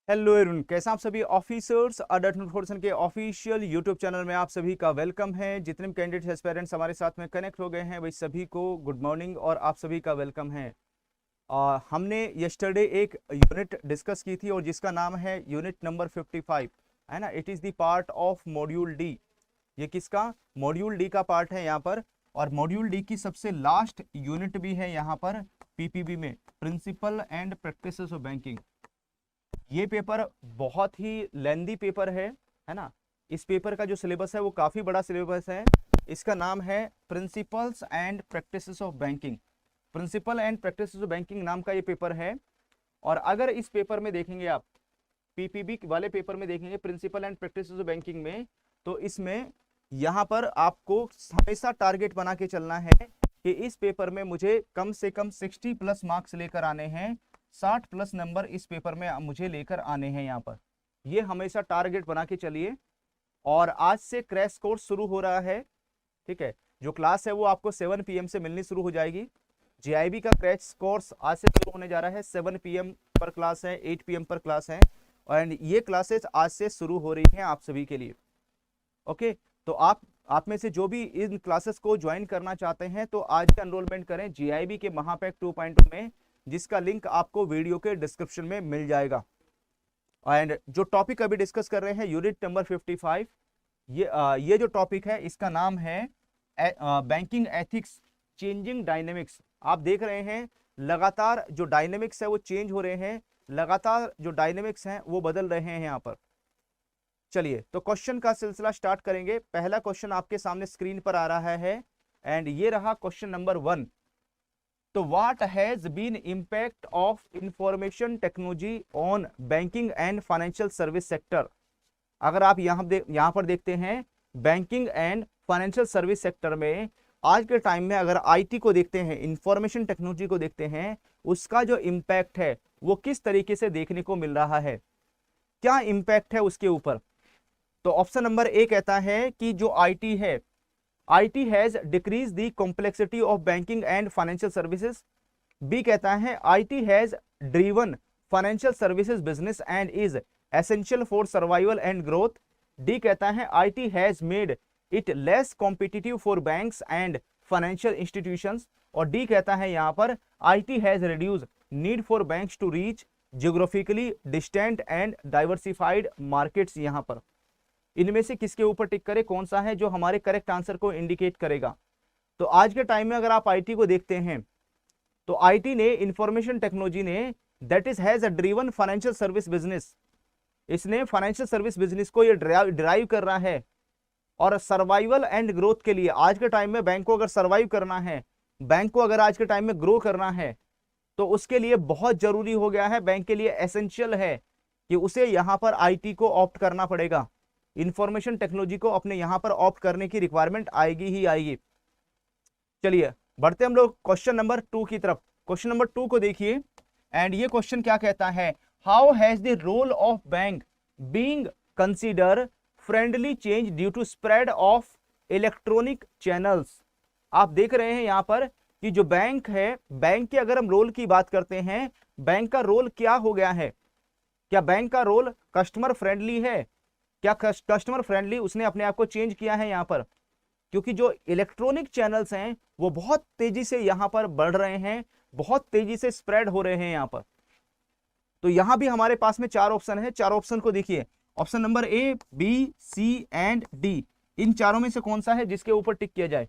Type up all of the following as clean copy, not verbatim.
Hello everyone, कैसे आप सभी ऑफिसर्स अडल्ट नोटिफिकेशन के ऑफिशियल यूट्यूब चैनल में आप सभी का वेलकम है। जितने भी कैंडिडेट एस्पिरेंट्स हमारे साथ में कनेक्ट हो गए हैं वही सभी को गुड मॉर्निंग और आप सभी का वेलकम है। हमने यस्टरडे एक यूनिट डिस्कस की थी और जिसका नाम है यूनिट नंबर 55, है ना। It is the part of module D. ये किसका मॉड्यूल डी का पार्ट है यहाँ पर, और मॉड्यूल डी की सबसे लास्ट यूनिट भी है यहाँ पर पीपीबी में, principle and practices of banking. ये पेपर बहुत ही लेंदी पेपर है ना। इस पेपर का जो सिलेबस है वो काफी बड़ा सिलेबस है। इसका नाम है principles and practices of banking. Principle and practices of banking नाम का ये पेपर है। और अगर इस पेपर में देखेंगे आप, पीपीबी वाले पेपर में देखेंगे principle and practices of banking में, तो इसमें यहाँ पर आपको हमेशा टारगेट बना के चलना है कि इस पेपर में मुझे कम से कम 60 प्लस मार्क्स लेकर आने हैं, 60 प्लस नंबर इस पेपर में मुझे लेकर आने हैं यहाँ पर। ये हमेशा टारगेट बना के चलिए। और आज से क्रैश कोर्स शुरू हो रहा है, ठीक है। जो क्लास है वो आपको 7 PM से मिलनी शुरू हो जाएगी। जेआईबी का क्रैश कोर्स आज से शुरू होने जा रहा है। 7 PM पर क्लास है, 8 PM पर क्लास है, और ये क्लासेस आज से शुरू हो रही हैं आप सभी के लिए। ओके, तो आप में से जो भी इन क्लासेस को ज्वाइन करना चाहते हैं तो आज ही एनरोलमेंट करें जेआईबी के महापैक 2.0 में, जिसका लिंक आपको वीडियो के डिस्क्रिप्शन में मिल जाएगा। एंड जो टॉपिक अभी डिस्कस कर रहे हैं यूनिट नंबर 55, ये जो टॉपिक है इसका नाम है बैंकिंग एथिक्स चेंजिंग डायनेमिक्स। आप देख रहे हैं लगातार जो डायनेमिक्स है वो चेंज हो रहे हैं, लगातार जो डायनेमिक्स हैं वो बदल रहे हैं यहाँ पर। चलिए तो क्वेश्चन का सिलसिला स्टार्ट करेंगे। पहला क्वेश्चन आपके सामने स्क्रीन पर आ रहा है एंड ये रहा क्वेश्चन नंबर 1। तो what has been impact of information technology on banking and financial service sector. अगर आप यहाँ पर देखते हैं banking and financial service sector में आज के टाइम में अगर आईटी को देखते हैं, इंफॉर्मेशन टेक्नोलॉजी को देखते हैं, उसका जो इम्पैक्ट है वो किस तरीके से देखने को मिल रहा है, क्या इम्पैक्ट है उसके ऊपर। तो ऑप्शन नंबर ए कहता है कि जो आईटी है, IT has decreased the complexity of banking and financial services. B कहता है IT has driven financial services business and is essential for survival and growth. D कहता है IT has made it less competitive for banks and financial institutions. और D कहता है यहाँ पर IT has reduced need for banks to reach geographically distant and diversified markets। यहाँ पर इनमें से किसके ऊपर टिक करे, कौन सा है जो हमारे करेक्ट आंसर को इंडिकेट करेगा। तो आज के टाइम में अगर आप आईटी को देखते हैं तो आईटी ने, इंफॉर्मेशन टेक्नोलॉजी ने, that is has a driven financial service business, इसने फाइनेंशियल सर्विस बिजनेस को ये ड्राइव कर रहा है। और सर्वाइवल एंड ग्रोथ के लिए आज के टाइम में बैंक को अगर सर्वाइव करना है, बैंक को अगर आज के टाइम में ग्रो करना है, तो उसके लिए बहुत जरूरी हो गया है, बैंक के लिए एसेंशियल है कि उसे यहां पर आईटी को ऑप्ट करना पड़ेगा। इंफॉर्मेशन टेक्नोलॉजी को अपने यहां पर ऑप्ट करने की रिक्वायरमेंट आएगी ही आएगी। चलिए बढ़ते हम लोग क्वेश्चन नंबर 2 की तरफ। क्वेश्चन नंबर 2 को देखिए एंड ये क्वेश्चन क्या कहता है, how has the role of bank being consider friendly change due to spread of electronic channels. आप देख रहे हैं यहां पर कि जो बैंक है, बैंक के अगर हम रोल की बात करते हैं, बैंक का रोल क्या हो गया है, क्या बैंक का रोल कस्टमर फ्रेंडली है, क्या कस्टमर फ्रेंडली उसने अपने आप को चेंज किया है यहाँ पर। क्योंकि जो इलेक्ट्रॉनिक चैनल्स हैं वो बहुत तेजी से यहाँ पर बढ़ रहे हैं, बहुत तेजी से स्प्रेड हो रहे हैं यहाँ पर। तो यहाँ भी हमारे पास में 4 ऑप्शन है, 4 ऑप्शन को देखिए, option number A, B, C and D, इन चारों में से कौन सा है जिसके ऊपर टिक किया जाए।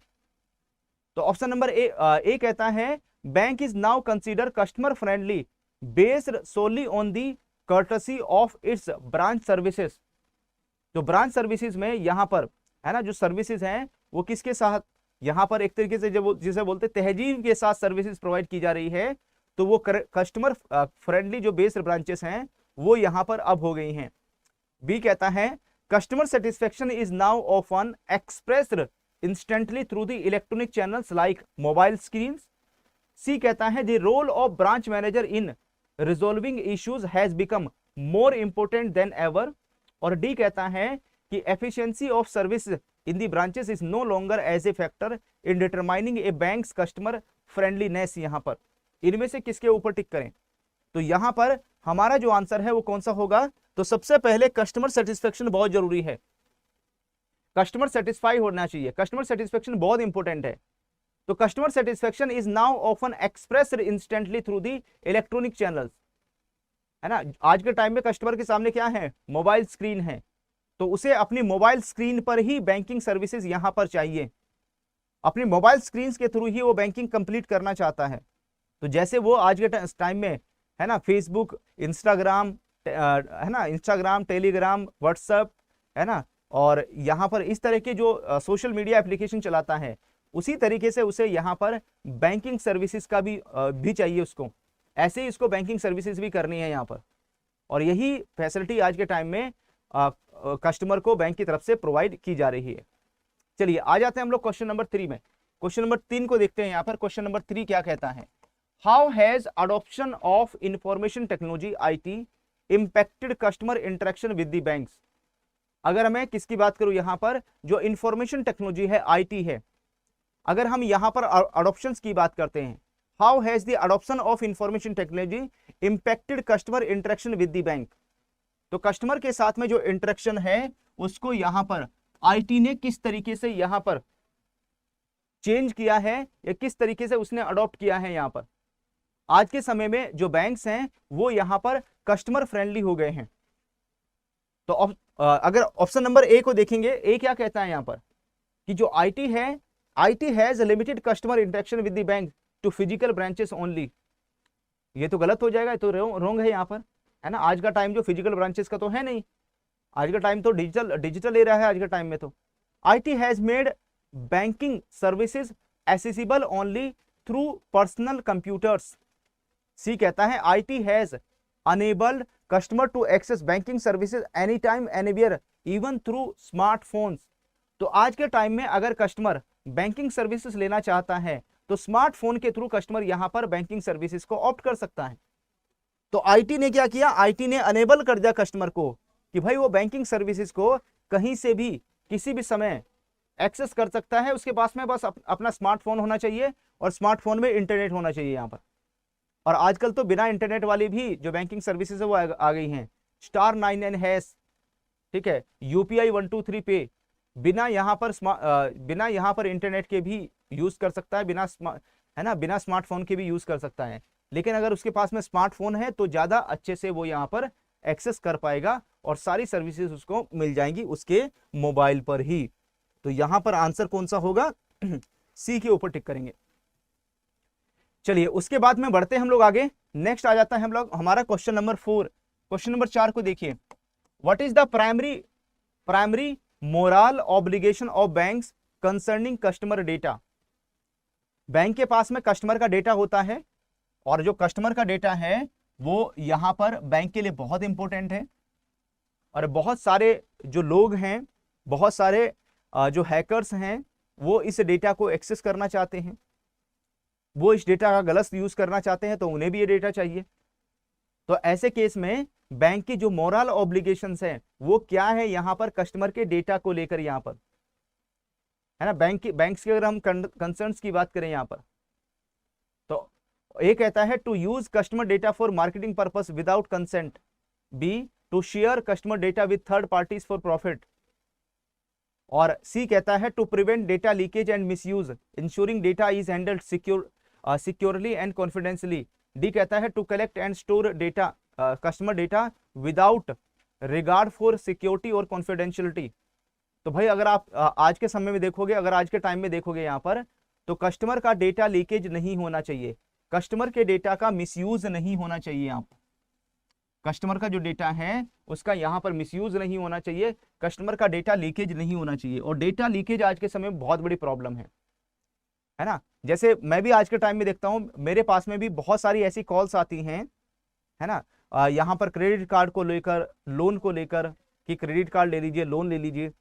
तो ऑप्शन नंबर ए कहता है bank is now consider customer friendly based solely on the courtesy of its branch services. जो ब्रांच सर्विसेज में यहाँ पर है ना, जो सर्विसेज हैं वो किसके साथ, यहाँ पर एक तरीके से जब जिसे बोलते तहजीब के साथ सर्विसेज प्रोवाइड की जा रही है, तो वो कस्टमर फ्रेंडली जो बेस्ड ब्रांचेस हैं वो यहाँ पर अब हो गई हैं। बी कहता है customer satisfaction is now often expressed instantly through the electronic channels like mobile screen. C कहता है the role of branch manager in resolving issues has become more important than ever. और डी कहता है कि efficiency of service in the branches is no longer as a factor in determining a bank's customer friendliness. यहाँ पर इनमें से किसके ऊपर टिक करें, तो यहां पर हमारा जो आंसर है वो कौन सा होगा? तो सबसे पहले कस्टमर सेटिस्फेक्शन बहुत जरूरी है, कस्टमर सेटिस्फाई होना चाहिए, कस्टमर सेटिस्फेक्शन बहुत इंपॉर्टेंट है। तो customer satisfaction is now often expressed instantly through the electronic channels, है ना। आज के टाइम में कस्टमर के सामने क्या है? मोबाइल स्क्रीन है, तो उसे अपनी मोबाइल स्क्रीन पर ही बैंकिंग सर्विसेज यहां पर चाहिए, अपनी मोबाइल स्क्रीन के थ्रू ही वो बैंकिंग कंप्लीट करना चाहता है। तो जैसे वो आज के टाइम में, है ना, फेसबुक, इंस्टाग्राम, है ना, इंस्टाग्राम, टेलीग्राम, व्हाट्सएप, है ना, और यहाँ पर इस तरह के जो सोशल मीडिया एप्लीकेशन चलाता है, उसी तरीके से उसे यहाँ पर बैंकिंग सर्विसेज का भी चाहिए उसको, ऐसे ही इसको बैंकिंग सर्विसेज भी करनी है यहाँ पर। और यही फैसिलिटी आज के टाइम में कस्टमर को बैंक की तरफ से प्रोवाइड की जा रही है। चलिए आ जाते हैं हम लोग क्वेश्चन नंबर 3 में। क्वेश्चन नंबर 3 को देखते हैं यहाँ पर। क्वेश्चन नंबर 3 क्या कहता है? How has adoption of information technology IT impacted customer interaction with the banks? अगर मैं किसकी बात करूं यहाँ पर, जो इंफॉर्मेशन टेक्नोलॉजी है, IT है, अगर हम यहाँ पर अडॉप्शन की बात करते हैं, how has the adoption of information technology impacted customer interaction with the bank? तो कस्टमर के साथ में जो इंटरेक्शन है उसको यहाँ पर IT ने किस तरीके से यहाँ पर चेंज किया है, या किस तरीके से उसने अडॉप्ट किया है। यहाँ पर आज के समय में जो बैंक्स हैं वो यहाँ पर कस्टमर फ्रेंडली हो गए हैं। तो अगर ऑप्शन नंबर ए को देखेंगे, ए क्या कहता है यहाँ पर कि जो IT है, IT has limited customer interaction with the bank to physical branches only. ये तो गलत हो जाएगा, तो रॉन्ग है यहाँ पर, है ना। आज का टाइम जो फिजिकल ब्रांचेस का तो है नहीं, आज का टाइम तो डिजिटल ले रहा है आज के टाइम में। तो IT has made banking services accessible only through personal computers. C कहता है IT has enabled customer to access banking services any time anywhere even through smartphones. तो आज के टाइम में अगर कस्टमर बैंकिंग सर्विसेज लेना चाहता है तो स्मार्टफोन के थ्रू कस्टमर यहां पर बैंकिंग सर्विसेज को ऑप्ट कर सकता है। तो IT ने क्या किया? IT ने अनेबल कर दिया कस्टमर को कि भाई वो बैंकिंग सर्विसेज को कहीं से भी किसी भी समय एक्सेस कर सकता है। उसके पास में बस अपना स्मार्टफोन होना चाहिए और स्मार्टफोन में इंटरनेट होना चाहिए यहाँ पर। और आजकल तो बिना इंटरनेट वाली भी जो बैंकिंग सर्विसेज है वो आ गई हैं। *99#, ठीक है, UPI 123 पे बिना यहाँ पर इंटरनेट के भी यूज कर सकता है, बिना स्मार्टफोन के भी यूज कर सकता है। लेकिन अगर उसके पास में स्मार्टफोन है तो ज्यादा अच्छे से वो यहाँ पर एक्सेस कर पाएगा और सारी सर्विसेज उसको मिल जाएंगी उसके मोबाइल पर ही। तो यहां पर आंसर कौन सा होगा? सी के ऊपर टिक करेंगे। चलिए उसके बाद में बढ़ते हैं हम लोग आगे। नेक्स्ट आ जाता है हम लोग हमारा क्वेश्चन नंबर 4। क्वेश्चन नंबर 4 को देखिए। What is the primary moral obligation of banks concerning customer data? Bank के पास में कस्टमर का डेटा होता है और जो कस्टमर का डेटा है वो यहां पर बैंक के लिए बहुत इंपॉर्टेंट है। और बहुत सारे जो लोग हैं, बहुत सारे जो हैकर्स हैं, वो इस डेटा को एक्सेस करना चाहते हैं, वो इस डेटा का गलत यूज करना चाहते हैं, तो उन्हें भी ये डेटा चाहिए। तो ऐसे केस में बैंक की जो मोरल ऑब्लिगेशंस हैं वो क्या है यहाँ पर कस्टमर के डेटा को लेकर, यहाँ पर, है ना। बैंक्स की अगर हम कंसर्न्स की बात करें यहाँ पर, तो ए कहता है to use customer data for marketing purpose without consent. B to share customer data with third parties for profit. और सी कहता है to prevent data leakage and misuse ensuring data is handled securely and confidentially. D कहता है to collect and store data customer data without regard for security और confidentiality. तो भाई अगर आप आज के समय में देखोगे, अगर आज के टाइम में देखोगे यहाँ पर, तो कस्टमर का डेटा लीकेज नहीं होना चाहिए, कस्टमर के डेटा का मिसयूज नहीं होना चाहिए। यहाँ पर कस्टमर का जो डेटा है उसका यहाँ पर मिसयूज नहीं होना चाहिए, कस्टमर का डेटा लीकेज नहीं होना चाहिए। और डेटा लीकेज आज के समय में बहुत बड़ी प्रॉब्लम है ना। जैसे मैं भी आज के टाइम में देखता हूँ, मेरे पास में भी बहुत सारी ऐसी कॉल्स आती हैं, है ना, यहाँ पर क्रेडिट कार्ड को लेकर, लोन को लेकर कि क्रेडिट कार्ड ले लीजिए, लोन ले लीजिए,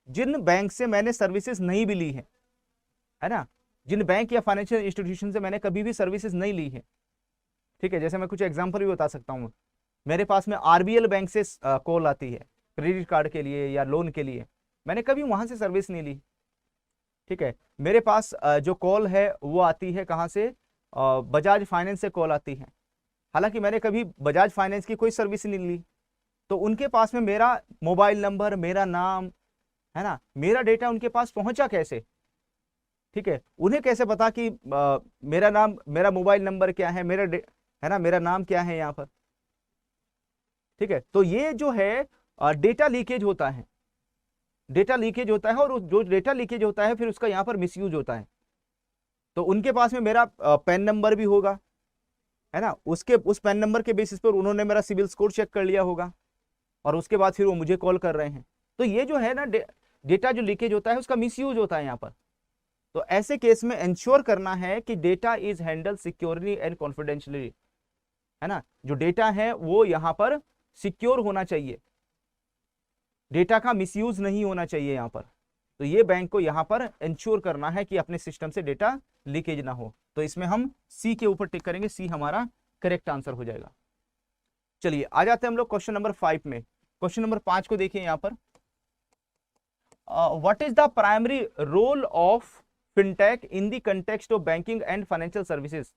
जिन बैंक से मैंने सर्विसेज नहीं भी ली है ना, जिन बैंक या फाइनेंशियल इंस्टीट्यूशन से मैंने कभी भी सर्विसेज नहीं ली है। ठीक है, जैसे मैं कुछ एग्जांपल भी बता सकता हूँ। मेरे पास में RBL बैंक से कॉल आती है क्रेडिट कार्ड के लिए या लोन के लिए, मैंने कभी वहां से सर्विस नहीं ली। ठीक है, मेरे पास जो कॉल है वो आती है कहाँ से? बजाज फाइनेंस से कॉल आती है, हालांकि मैंने कभी बजाज फाइनेंस की कोई सर्विस नहीं ली, तो उनके पास में मेरा मोबाइल नंबर, मेरा नाम, है ना, मेरा डेटा उनके पास पहुंचा कैसे? ठीक है, उन्हें कैसे पता कि मेरा नाम, मेरा मोबाइल नंबर क्या है, है ना, मेरा नाम क्या है यहाँ पर? ठीक है, तो ये जो है डेटा लीकेज होता है, डेटा लीकेज होता है, और जो डेटा लीकेज होता है फिर उसका यहाँ पर मिसयूज होता है। तो उनके पास में मेरा पैन नंबर भी होगा, है ना, उसके उस पैन नंबर के बेसिस पर उन्होंने मेरा सिविल स्कोर चेक कर लिया होगा, और उसके बाद फिर वो मुझे कॉल कर रहे हैं। तो ये जो है ना डेटा जो लीकेज होता है उसका मिसयूज होता है यहाँ पर। तो ऐसे केस में इंश्योर करना है कि data is handle securely and confidentiality, है ना, जो डेटा है वो यहाँ पर सिक्योर होना चाहिए, डेटा का मिसयूज नहीं होना चाहिए यहाँ पर। तो ये बैंक को यहाँ पर इंश्योर करना है कि अपने सिस्टम से डेटा लीकेज ना हो। तो इसमें हम सी के ऊपर टिक करेंगे, सी हमारा करेक्ट आंसर हो जाएगा। चलिए आ जाते हैं हम लोग क्वेश्चन नंबर 5 में। क्वेश्चन नंबर 5 को देखिए यहाँ पर, what is the primary role of fintech in the context of banking and financial services.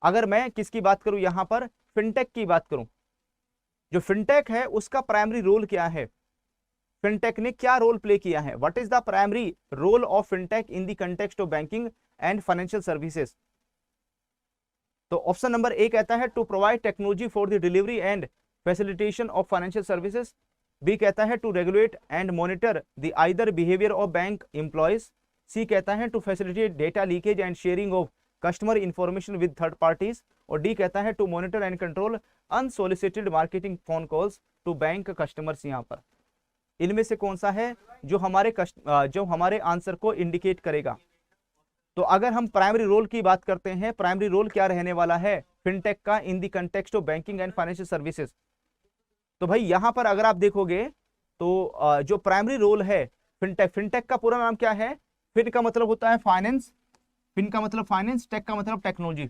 अगर मैं किसकी बात करूं यहां पर, फिनटेक की बात करूं, जो फिनटेक है उसका प्राइमरी रोल क्या है, फिनटेक ने क्या रोल प्ले किया है? What is the primary role of fintech in the context of banking and financial services. तो ऑप्शन नंबर ए कहता है to provide technology for the delivery and facilitation of financial services. B कहता है to regulate and monitor the either behaviour of bank employees. C कहता है to facilitate data leakage and sharing of customer information with third parties. और D कहता है to monitor and control unsolicited marketing phone calls to bank customers. यहाँ पर इनमें से कौन सा है जो हमारे आंसर को इंडिकेट करेगा? तो अगर हम प्राइमरी रोल की बात करते हैं, प्राइमरी रोल क्या रहने वाला है फिनटेक का इन the context of banking and financial services. तो भाई यहां पर अगर आप देखोगे तो जो प्राइमरी रोल है फिनटेक, फिनटेक का पूरा नाम क्या है? फिन का मतलब होता है फाइनेंस, फिन का मतलब फाइनेंस, टेक का मतलब टेक्नोलॉजी।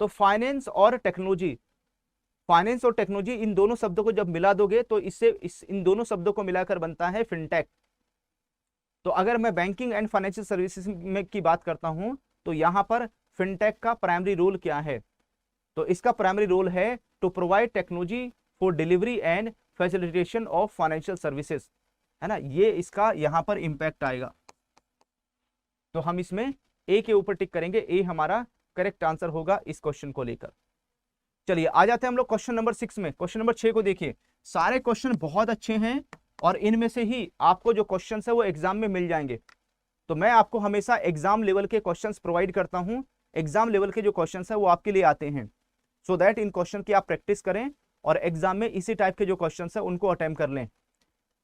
तो फाइनेंस और टेक्नोलॉजी, फाइनेंस और टेक्नोलॉजी, इन दोनों शब्दों को जब मिला दोगे तो इससे इन दोनों शब्दों को मिलाकर बनता है फिनटेक। तो अगर मैं बैंकिंग एंड फाइनेंशियल सर्विसेज में की बात करता हूं तो यहां पर फिनटेक का प्राइमरी रोल क्या है? तो इसका प्राइमरी रोल है to provide technology for delivery and facilitation of financial services, है ना, ये इसका यहां पर इंपैक्ट आएगा। तो हम इसमें ए के ऊपर टिक करेंगे, ए हमारा करेक्ट आंसर होगा इस क्वेश्चन को लेकर। चलिए आ जाते हैं हम लोग क्वेश्चन नंबर 6 में। क्वेश्चन नंबर 6 को देखिए, सारे क्वेश्चन बहुत अच्छे हैं और इनमें से ही आपको जो क्वेश्चन है वो एग्जाम में मिल जाएंगे। तो मैं आपको हमेशा एग्जाम लेवल के क्वेश्चंस प्रोवाइड करता हूं, एग्जाम लेवल के जो क्वेश्चंस है वो आपके लिए आते हैं, सो दैट इन क्वेश्चन की आप प्रैक्टिस करें और एग्जाम में इसी टाइप के जो क्वेश्चंस है उनको अटेम्प्ट कर लें।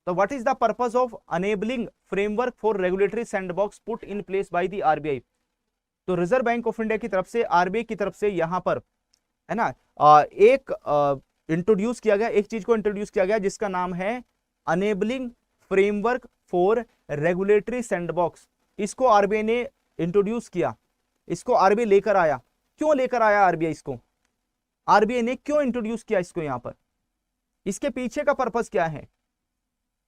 तो what is the purpose of enabling framework for regulatory sandbox put in place by the RBI. तो रिजर्व बैंक ऑफ इंडिया की तरफ से, आरबीआई की तरफ से यहां पर, है ना, एक इंट्रोड्यूस किया गया, एक चीज को इंट्रोड्यूस किया गया जिसका नाम है enabling framework for regulatory sandbox. इसको आरबीआई ने इंट्रोड्यूस किया, इसको आरबीआई लेकर आया। क्यों लेकर आया आरबीआई इसको? आरबीआई ने क्यों इंट्रोड्यूस किया इसको यहां पर? इसके पीछे का पर्पस क्या है?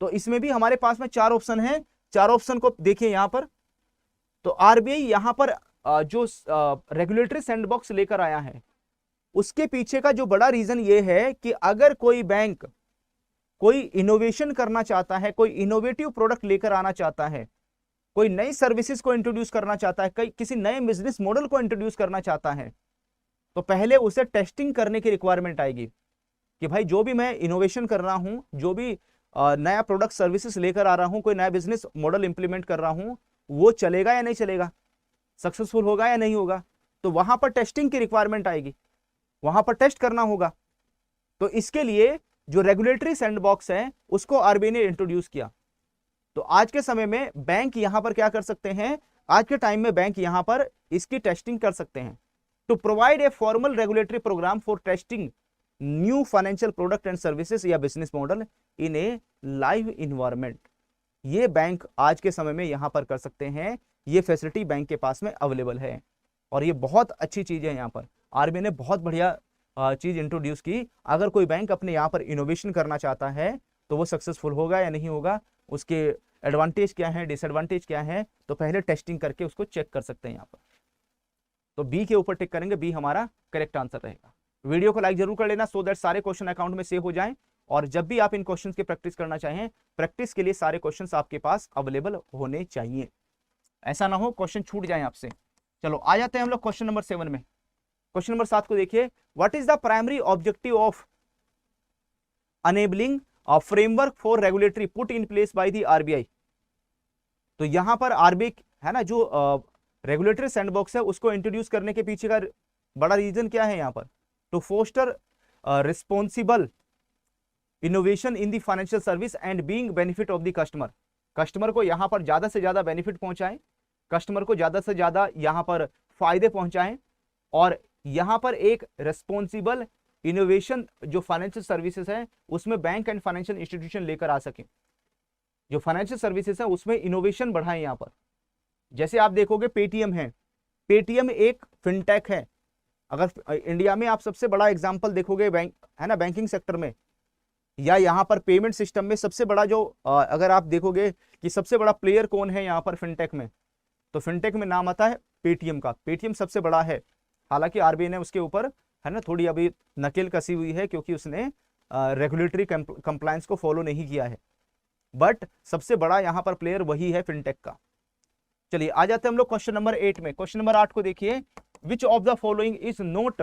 तो इसमें भी हमारे पास में 4 ऑप्शन हैं, 4 ऑप्शन को देखिए यहां पर। तो आरबीआई यहां पर जो रेगुलेटरी सैंडबॉक्स लेकर आया है उसके पीछे का जो बड़ा रीजन ये है कि अगर कोई बैंक कोई इनोवेशन करना चाहता है, कोई इनोवेटिव प्रोडक्ट लेकर आना चाहता है, कोई नई सर्विसेज को इंट्रोड्यूस करना चाहता है, किसी नए बिजनेस मॉडल को इंट्रोड्यूस करना चाहता है, तो पहले उसे टेस्टिंग करने की रिक्वायरमेंट आएगी कि भाई जो भी मैं इनोवेशन कर रहा हूं, जो भी नया प्रोडक्ट सर्विसेज लेकर आ रहा हूं, कोई नया बिजनेस मॉडल इंप्लीमेंट कर रहा हूं, वो चलेगा या नहीं चलेगा, सक्सेसफुल होगा या नहीं होगा। तो वहां पर टेस्टिंग की रिक्वायरमेंट आएगी, वहां पर टेस्ट करना होगा। तो इसके लिए जो रेगुलेटरी सैंडबॉक्स है उसको आरबीआई ने इंट्रोड्यूस किया। तो आज के समय में बैंक यहां पर क्या कर सकते हैं, आज के टाइम में बैंक यहां पर इसकी टेस्टिंग कर सकते हैं। To provide a formal regulatory program for testing new financial product and services या business model in a live environment, ये बैंक आज के समय में यहां पर कर सकते हैं। ये फैसिलिटी बैंक के पास में अवेलेबल है और ये बहुत अच्छी चीज है। यहां पर आरबीआई ने बहुत बढ़िया चीज इंट्रोड्यूस की। अगर कोई बैंक अपने यहाँ पर इनोवेशन करना चाहता है तो वो सक्सेसफुल होगा या नहीं होगा, उसके एडवांटेज क्या है, डिसएडवांटेज क्या है, तो पहले टेस्टिंग करके उसको चेक कर सकते हैं यहाँ पर। तो बी के ऊपर टिक करेंगे, बी हमारा करेक्ट आंसर रहेगा। वीडियो को लाइक जरूर कर लेना सो दैट सारे क्वेश्चन अकाउंट में सेव हो जाएं, और जब भी आप इन क्वेश्चंस की प्रैक्टिस करना चाहें, प्रैक्टिस के लिए सारे क्वेश्चंस आपके पास अवेलेबल होने चाहिए, ऐसा ना हो क्वेश्चन छूट जाए आपसे। चलो आ जाते हैं हम लोग क्वेश्चन नंबर 7 में। क्वेश्चन नंबर 7 को देखिए, what is the primary objective of enabling a framework for regulatory put in place by the RBI. तो यहां पर आरबीआई है ना, जो रेगुलेटरी सैंडबॉक्स है उसको इंट्रोड्यूस करने के पीछे का बड़ा रीजन क्या है यहां पर, to foster responsible innovation in the financial service and being benefit of the customer. Customer को यहां पर ज्यादा से ज्यादा बेनिफिट पहुंचाएं, कस्टमर को ज्यादा से ज्यादा यहां पर फायदे पहुंचाएं, और यहां पर एक रिस्पॉन्सिबल इनोवेशन जो फाइनेंशियल सर्विसेज है उसमें बैंक एंड फाइनेंशियल इंस्टीट्यूशन लेकर आ सके, जो फाइनेंशियल सर्विसेज है उसमें इनोवेशन बढ़ाएं यहां पर। जैसे आप देखोगे पेटीएम है, पेटीएम एक फिनटेक है। अगर इंडिया में आप सबसे बड़ा एग्जांपल देखोगे बैंक है ना, बैंकिंग सेक्टर में या यहाँ पर पेमेंट सिस्टम में सबसे बड़ा जो अगर आप देखोगे कि सबसे बड़ा प्लेयर कौन है यहाँ पर फिनटेक में, तो फिनटेक में नाम आता है पेटीएम का। पेटीएम सबसे बड़ा है, हालांकि आरबीआई ने उसके ऊपर है ना थोड़ी अभी नकेल कसी हुई है क्योंकि उसने रेगुलेटरी कंप्लायंस को फॉलो नहीं किया है, बट सबसे बड़ा यहाँ पर प्लेयर वही है फिनटेक का। चलिए आ जाते हैं हम लोग क्वेश्चन नंबर 8 में। क्वेश्चन नंबर 8 को देखिए, विच of the following is not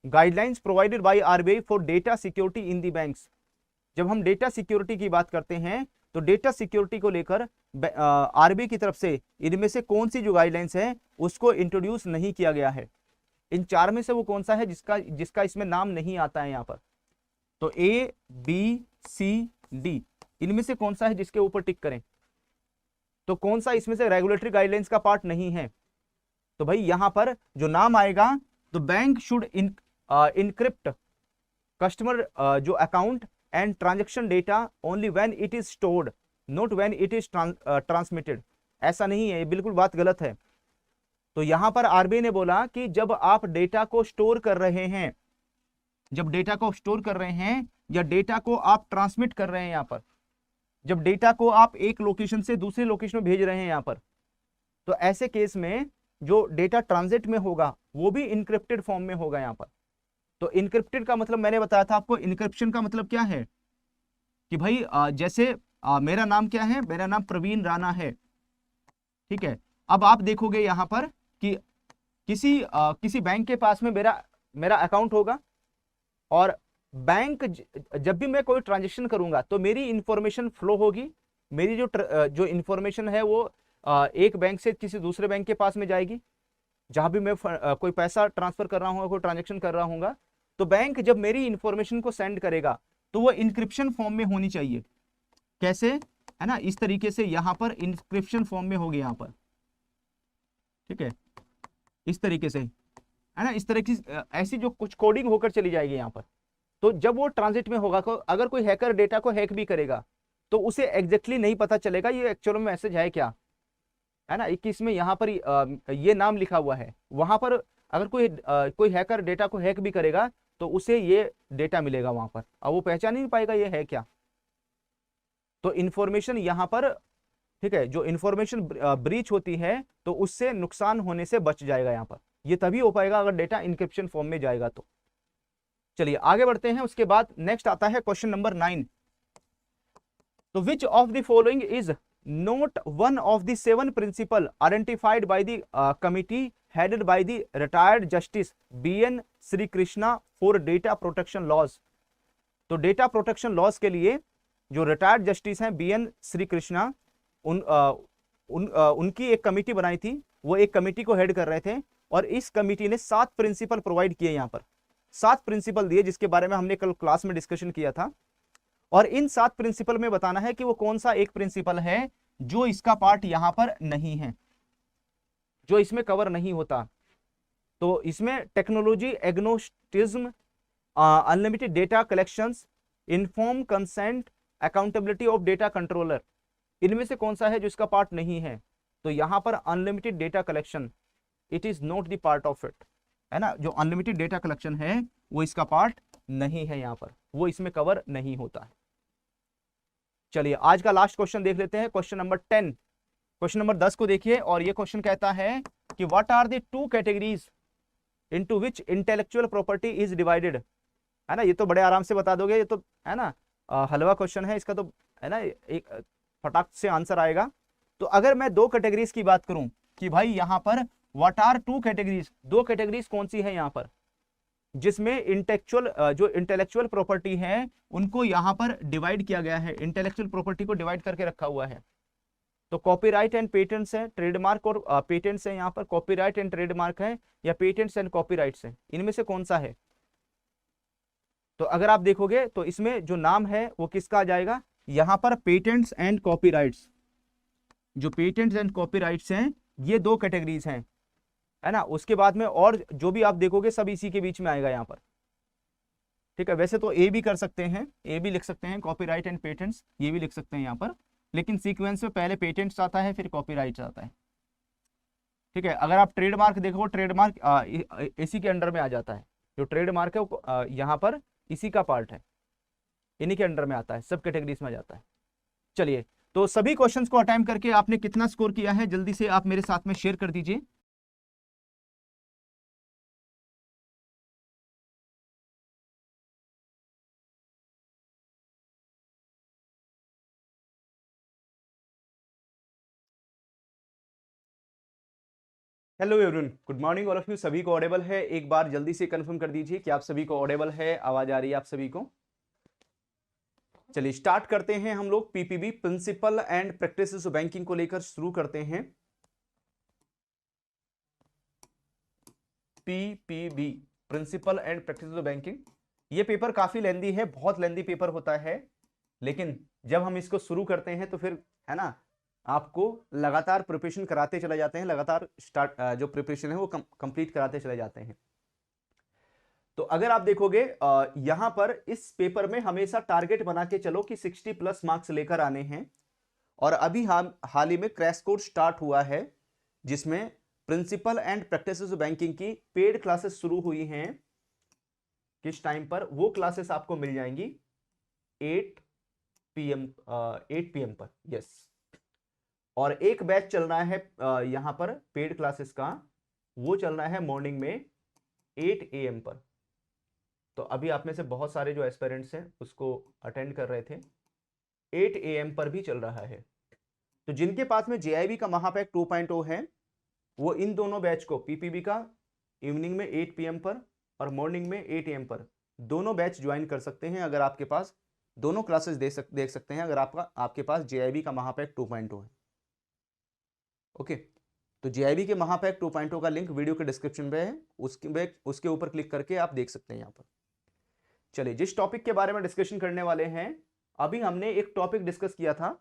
guidelines provided by RBI for data security in the banks. जब हम डेटा सिक्योरिटी की बात करते हैं तो डेटा सिक्योरिटी को लेकर आरबीआई की तरफ से इनमें से कौन सी जो गाइडलाइंस है उसको इंट्रोड्यूस नहीं किया गया है। इन चार में से वो कौन सा है जिसका इसमें नाम नहीं आता है यहाँ पर, तो ए बी सी डी इनमें से कौन सा है जिसके ऊपर टिक करें, तो कौन सा इसमें से रेगुलेटरी गाइडलाइंस का पार्ट नहीं है। तो भाई यहां पर जो नाम आएगा, तो बैंक शुड इनक्रिप्ट कस्टमर जो account and transaction data only when it is stored not when it is transmitted. ऐसा नहीं है, ये बिल्कुल बात गलत है। तो यहां पर आरबीआई ने बोला कि जब आप डेटा को स्टोर कर रहे हैं, जब डेटा को स्टोर कर रहे हैं या डेटा को आप ट्रांसमिट कर रहे हैं, यहां पर जब डेटा को आप एक लोकेशन से दूसरे लोकेशन में भेज रहे हैं यहां पर, तो ऐसे केस में जो डेटा ट्रांजिट में होगा वो भी इनक्रिप्टेड फॉर्म में होगा यहां पर। तो इनक्रिप्टेड का मतलब मैंने बताया था आपको, इनक्रिप्शन का मतलब क्या है कि भाई जैसे मेरा नाम क्या है, मेरा नाम प्रवीण राणा है, ठीक है। अब आप देखोगे यहां पर कि किसी बैंक के पास में मेरा अकाउंट होगा, और बैंक जब भी मैं कोई ट्रांजेक्शन करूंगा तो मेरी इंफॉर्मेशन फ्लो होगी, मेरी जो इंफॉर्मेशन है वो एक बैंक से किसी दूसरे बैंक के पास में जाएगी। जहां भी मैं कोई पैसा ट्रांसफर कर रहा हूँ, कोई ट्रांजेक्शन कर रहा हूँ, तो बैंक जब मेरी इंफॉर्मेशन को सेंड करेगा तो वो इंक्रिप्शन फॉर्म में होनी चाहिए। कैसे, है ना, इस तरीके से यहां पर इंक्रिप्शन फॉर्म में होगी यहां पर, ठीक है, इस तरीके से, है ना, इस तरह की ऐसी जो कुछ कोडिंग होकर चली जाएगी यहां पर। तो जब वो ट्रांजिट में होगा, तो अगर कोई हैकर डेटा को हैक भी करेगा तो उसे एग्जैक्टली नहीं पता चलेगा ये एक्चुअल में मैसेज है क्या, है ना, 21 में यहाँ पर ये नाम लिखा हुआ है, वहां पर अगर कोई हैकर डेटा को हैक भी करेगा तो उसे ये डेटा मिलेगा वहां पर, अब वो पहचान ही नहीं पाएगा ये है क्या। तो इंफॉर्मेशन यहाँ पर, ठीक है, जो इंफॉर्मेशन ब्रीच होती है तो उससे नुकसान होने से बच जाएगा यहाँ पर। ये तभी हो पाएगा अगर डेटा इंक्रिप्शन फॉर्म में जाएगा तो। चलिए आगे बढ़ते हैं। उसके बाद नेक्स्ट आता है क्वेश्चन नंबर 9। तो which of the following is not one of the 7 principle identified by the committee headed by the retired justice BN Shri Krishna for data protection laws. तो डेटा प्रोटेक्शन लॉज के लिए जो रिटायर्ड जस्टिस हैं BN Shri Krishna, उनकी एक committee बनाई थी, वो एक कमिटी को हेड कर रहे थे, और इस कमिटी ने 7 प्रिंसिपल प्रोवाइड किए, यहाँ पर 7 प्रिंसिपल दिए जिसके बारे में हमने कल क्लास में डिस्कशन किया था। और इन 7 प्रिंसिपल में बताना है कि वो कौन सा एक प्रिंसिपल है जो इसका पार्ट यहां पर नहीं है, जो इसमें कवर नहीं होता। तो इसमें technology agnosticism, unlimited data collections, inform consent, accountability of data controller, इनमें से कौन सा है जो इसका पार्ट नहीं है। तो यहां पर unlimited data collection, it is not the part of it, है ना, जो अनलिमिटेड डेटा कलेक्शन है वो इसका पार्ट नहीं है, यहां पर वो इसमें कवर नहीं होता है। चलिए आज का लास्ट क्वेश्चन देख लेते हैं, क्वेश्चन नंबर 10। क्वेश्चन नंबर 10 को देखिए, और ये क्वेश्चन कहता है कि what are the 2 categories into which intellectual property is divided, है ना, ये तो बड़े आराम से बता दोगे, ये तो है ना हलवा क्वेश्चन है इसका, तो है ना एक फटाक से आंसर आएगा। तो अगर मैं दो कैटेगरीज की बात करूं कि भाई यहां पर व्हाट आर टू कैटेगरीज, दो कैटेगरीज कौन सी है यहां पर जिसमें जो इंटेलेक्चुअल प्रॉपर्टी है उनको यहां पर डिवाइड किया गया है, इंटेलेक्चुअल प्रॉपर्टी को डिवाइड करके रखा हुआ है। तो कॉपीराइट एंड पेटेंट्स है, ट्रेडमार्क और पेटेंट्स है, यहाँ पर कॉपीराइट एंड ट्रेडमार्क है या पेटेंट्स एंड कॉपीराइट्स है, इनमें से कौन सा है? तो अगर आप देखोगे तो इसमें जो नाम है वो किसका आ जाएगा, यहां पर पेटेंट्स एंड कॉपीराइट्स, जो पेटेंट्स एंड कॉपीराइट्स हैं ये दो कैटेगरीज हैं, है ना। उसके बाद में और जो भी आप देखोगे सब इसी के बीच में आएगा यहाँ पर, ठीक है। वैसे तो ए भी कर सकते हैं, ए भी लिख सकते हैं, कॉपीराइट एंड पेटेंट्स ये भी लिख सकते हैं यहाँ पर, लेकिन सीक्वेंस में पहले पेटेंट्स आता है फिर कॉपीराइट्स आता है, ठीक है। अगर आप ट्रेडमार्क देखो, ट्रेडमार्क इसी के अंडर में आ जाता है, जो ट्रेडमार्क है वो यहाँ पर इसी का पार्ट है, इन्हीं के अंडर में आता है, सब कैटेगरीज में आ जाता है। चलिए, तो सभी क्वेश्चंस को अटेम्प्ट करके आपने कितना स्कोर किया है जल्दी से आप मेरे साथ में शेयर कर दीजिए। Hello everyone, good morning all of you, सभी को ऑडिबल है? एक बार जल्दी से कंफर्म कर दीजिए कि आप सभी को ऑडिबल है, आवाज आ रही है आप सभी को। चलिए स्टार्ट करते हैं हम लोग PPB principle and practices banking को लेकर शुरू करते हैं। PPB principle and practices banking, ये पेपर काफी लेंदी है, बहुत लेंदी पेपर होता है, लेकिन जब हम इसको शुरू करते हैं तो फिर है ना आपको लगातार प्रिपरेशन कराते चले जाते हैं, लगातार जो प्रिपरेशन है वो कंप्लीट कराते चले जाते हैं। तो अगर आप देखोगे यहां पर इस पेपर में हमेशा टारगेट बना के चलो कि 60 प्लस मार्क्स लेकर आने हैं। और अभी हाल ही में क्रैश कोर्स स्टार्ट हुआ है जिसमें प्रिंसिपल एंड प्रैक्टिसेस बैंकिंग की पेड क्लासेस शुरू हुई हैं। किस टाइम पर? वो क्लासेस आपको मिल जाएंगी 8 PM पर, यस। और एक बैच चल रहा है यहां पर पेड क्लासेस का, वो चल रहा है मॉर्निंग में 8 AM पर। तो अभी आप में से बहुत सारे जो एस्पिरेंट्स हैं उसको अटेंड कर रहे थे, 8 AM पर भी चल रहा है। तो जिनके पास में JIB का महापैक 2.0 है वो इन दोनों बैच को, पीपीबी का इवनिंग में 8 PM पर और मॉर्निंग में 8 AM पर, दोनों बैच ज्वाइन कर सकते हैं अगर आपके पास दोनों क्लासेस देख सकते हैं अगर आपके पास JIB का महापैक 2.0 है। ओके, तो JIB के महापैक 2.0 का लिंक वीडियो के डिस्क्रिप्शन में है, उसके ऊपर क्लिक करके आप देख सकते हैं यहाँ पर। चलिए, जिस टॉपिक के बारे में डिस्कशन करने वाले हैं, अभी हमने एक टॉपिक डिस्कस किया था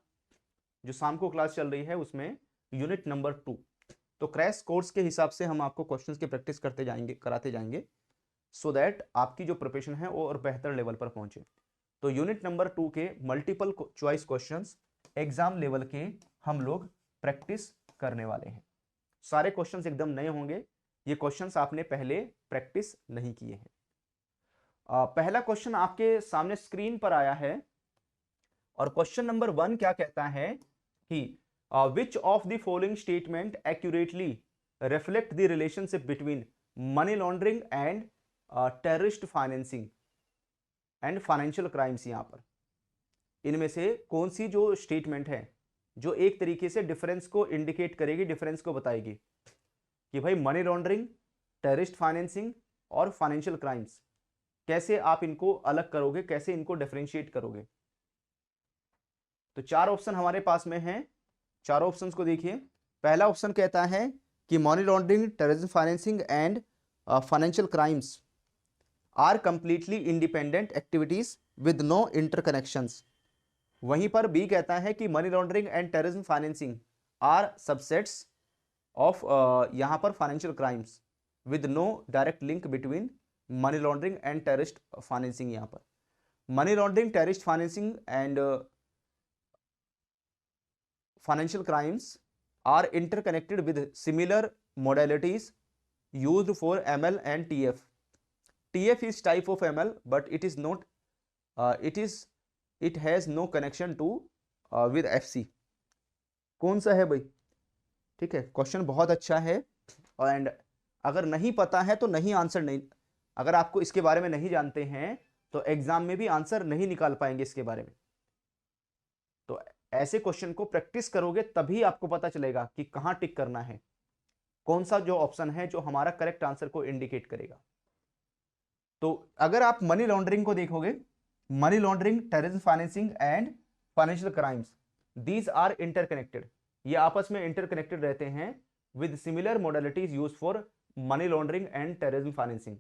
जो शाम को क्लास चल रही है, उसमें यूनिट नंबर 2। तो क्रैश कोर्स के हिसाब से हम आपको क्वेश्चंस की प्रैक्टिस कराते जाएंगे सो दैट आपकी जो प्रिपरेशन है वो और बेहतर लेवल पर पहुंचे। तो यूनिट नंबर 2 के multiple choice questions exam level के हम लोग प्रैक्टिस करने वाले हैं। सारे क्वेश्चंस एकदम नए होंगे, ये क्वेश्चंस आपने पहले प्रैक्टिस नहीं किए हैं। पहला क्वेश्चन आपके सामने स्क्रीन पर आया है और क्वेश्चन नंबर 1 क्या कहता है कि विच of the following statement accurately reflect the relationship between money laundering and terrorist financing and financial crimes. यहां पर इनमें से कौन सी जो स्टेटमेंट है जो एक तरीके से डिफरेंस को इंडिकेट करेगी, डिफरेंस को बताएगी कि भाई मनी लॉन्ड्रिंग, टेररिस्ट फाइनेंसिंग और फाइनेंशियल क्राइम्स, कैसे आप इनको अलग करोगे, कैसे इनको डिफरेंशिएट करोगे। तो 4 ऑप्शन हमारे पास में हैं, चारों ऑप्शंस को देखिए। पहला ऑप्शन कहता है कि money laundering, terrorism financing and financial crimes are completely independent activities with no interconnections. वहीं पर बी कहता है कि money laundering and terrorism financing are subsets of यहां पर financial crimes with no direct link between money laundering and terrorist financing. यहां पर money laundering, terrorist financing and financial crimes are interconnected with similar modalities used for ML and TF. TF is type of ML, but it is not it has no connection to with FC. कौन सा है भाई? ठीक है, question बहुत अच्छा है and अगर नहीं पता है तो नहीं, आंसर नहीं, अगर आपको इसके बारे में नहीं जानते हैं तो एग्जाम में भी आंसर नहीं निकाल पाएंगे इसके बारे में। तो ऐसे क्वेश्चन को प्रैक्टिस करोगे तभी आपको पता चलेगा कि कहां टिक करना है, कौन सा जो ऑप्शन है जो हमारा करेक्ट आंसर को इंडिकेट करेगा। तो अगर आप मनी लॉन्ड्रिंग को देखोगे, money laundering, terrorism financing and financial crimes, these are interconnected, ये आपस में इंटरकनेक्टेड रहते हैं with similar modalities use for money laundering and terrorism financing.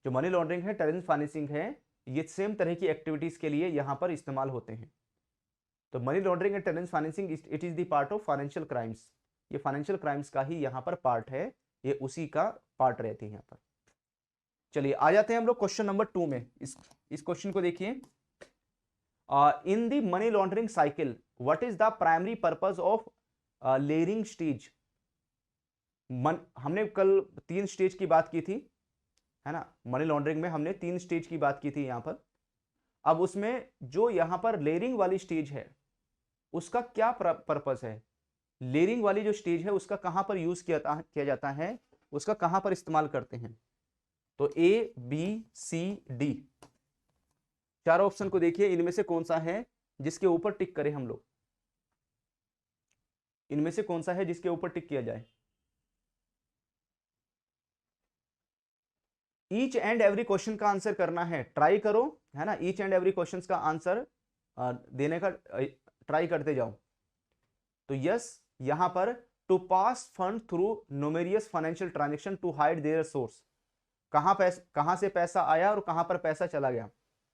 जो मनी लॉन्ड्रिंग है, टेररिज्म फाइनेंसिंग है, ये सेम तरह की एक्टिविटीज के लिए यहां पर इस्तेमाल होते हैं। तो money laundering and terrorism financing it is the part of financial crimes, ये फाइनेंशियल क्राइम्स का ही यहां पर पार्ट है, ये उसी का पार्ट रहती है यहां पर। चलिए आ जाते हैं हम लोग क्वेश्चन नंबर 2 में। इस क्वेश्चन को देखिए, in the money laundering cycle what is the primary purpose of layering stage. हमने कल 3 स्टेज की बात की थी, है ना, मनी लॉन्ड्रिंग में हमने 3 स्टेज की बात की थी यहां पर। अब उसमें जो यहां पर लेयरिंग वाली स्टेज है उसका क्या पर्पस है, लेयरिंग वाली जो स्टेज है उसका कहां पर यूज किया जाता है, उसका कहां पर इस्तेमाल करते हैं। तो ए बी सी डी चारों ऑप्शन को देखिए, इनमें से कौन सा है जिसके ऊपर टिक करें हम लोग, इनमें से कौन सा है जिसके ऊपर टिक किया जाए। ईच एंड एवरी क्वेश्चन का आंसर करना है, ट्राई करो, है ना, ईच एंड एवरी क्वेश्चन का आंसर देने का ट्राई करते जाओ। तो यस, यहां पर to pass fund through numerous financial transaction to hide their source, कहां से पैसा आया और कहां पर पैसा चला गया,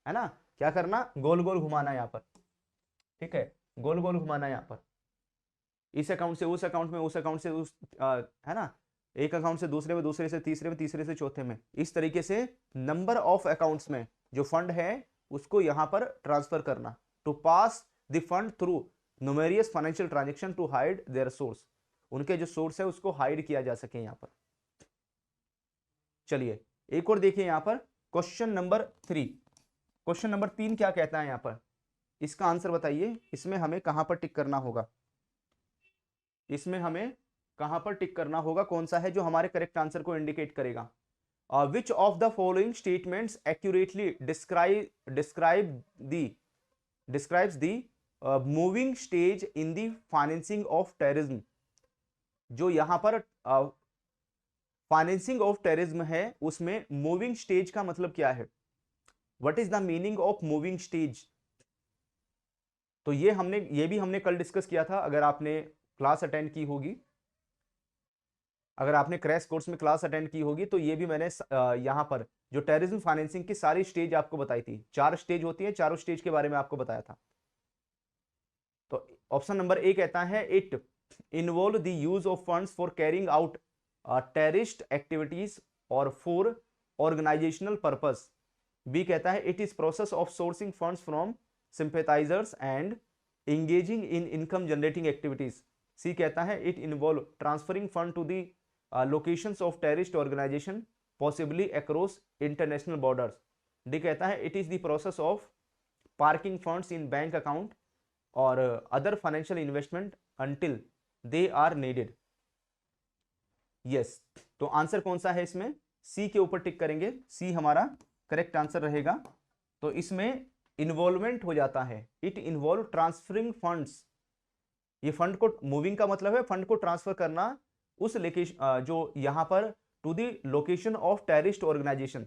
है ना, क्या करना, गोल गोल घुमाना यहां पर, ठीक है, गोल गोल घुमाना यहां पर, इस अकाउंट से उस अकाउंट में, उस अकाउंट से उस है ना, एक अकाउंट से दूसरे में, दूसरे से तीसरे में, तीसरे से चौथे में, इस तरीके से नंबर ऑफ अकाउंट्स में जो फंड है उसको यहां पर ट्रांसफर करना, to pass the fund through numerous financial transaction to hide their source, उनके जो सोर्स है उसको हाइड किया जा सके यहां पर। चलिए एक और देखिए यहां पर क्वेश्चन नंबर 3, क्वेश्चन नंबर 3 क्या कहता है यहां पर, इसका आंसर बताइए, इसमें हमें कहां पर टिक करना होगा, इसमें हमें कहां पर टिक करना होगा, कौन सा है जो हमारे करेक्ट आंसर को इंडिकेट करेगा। विच of the following statements accurately describes the moving stage in the financing of terrorism. जो यहां पर फाइनेंसिंग ऑफ टेररिज्म है उसमें मूविंग स्टेज का मतलब क्या है, what is the meaning of moving stage. तो ये भी हमने कल डिस्कस किया था, अगर आपने क्लास अटेंड की होगी, अगर आपने क्रैश कोर्स में क्लास अटेंड की होगी तो ये भी मैंने यहां पर जो टेररिज्म फाइनेंसिंग की सारी स्टेज आपको बताई थी, 4 स्टेज होती है, चारों स्टेज के बारे में आपको बताया था। तो ऑप्शन नंबर ए कहता है it involve the use of funds for carrying out terrorist activities और फॉर ऑर्गेनाइजेशनल पर्पस। बी कहता है it is process of sourcing funds from sympathizers and engaging in income generating activities। C कहता है it involve transferring fund to the locations of terrorist organization possibly across international borders. D कहता है it is the process of parking funds in bank account और other financial investment until they are needed. Yes, तो answer कौन सा है इसमें, सी के ऊपर टिक करेंगे, सी हमारा करेक्ट आंसर रहेगा। तो इसमें इन्वॉल्वमेंट हो जाता है, इट इन्वॉल्व ट्रांसफरिंग फंड्स, ये फंड को, मूविंग का मतलब है फंड को ट्रांसफर करना उस लोकेशन जो यहां पर to the location of terrorist organisation,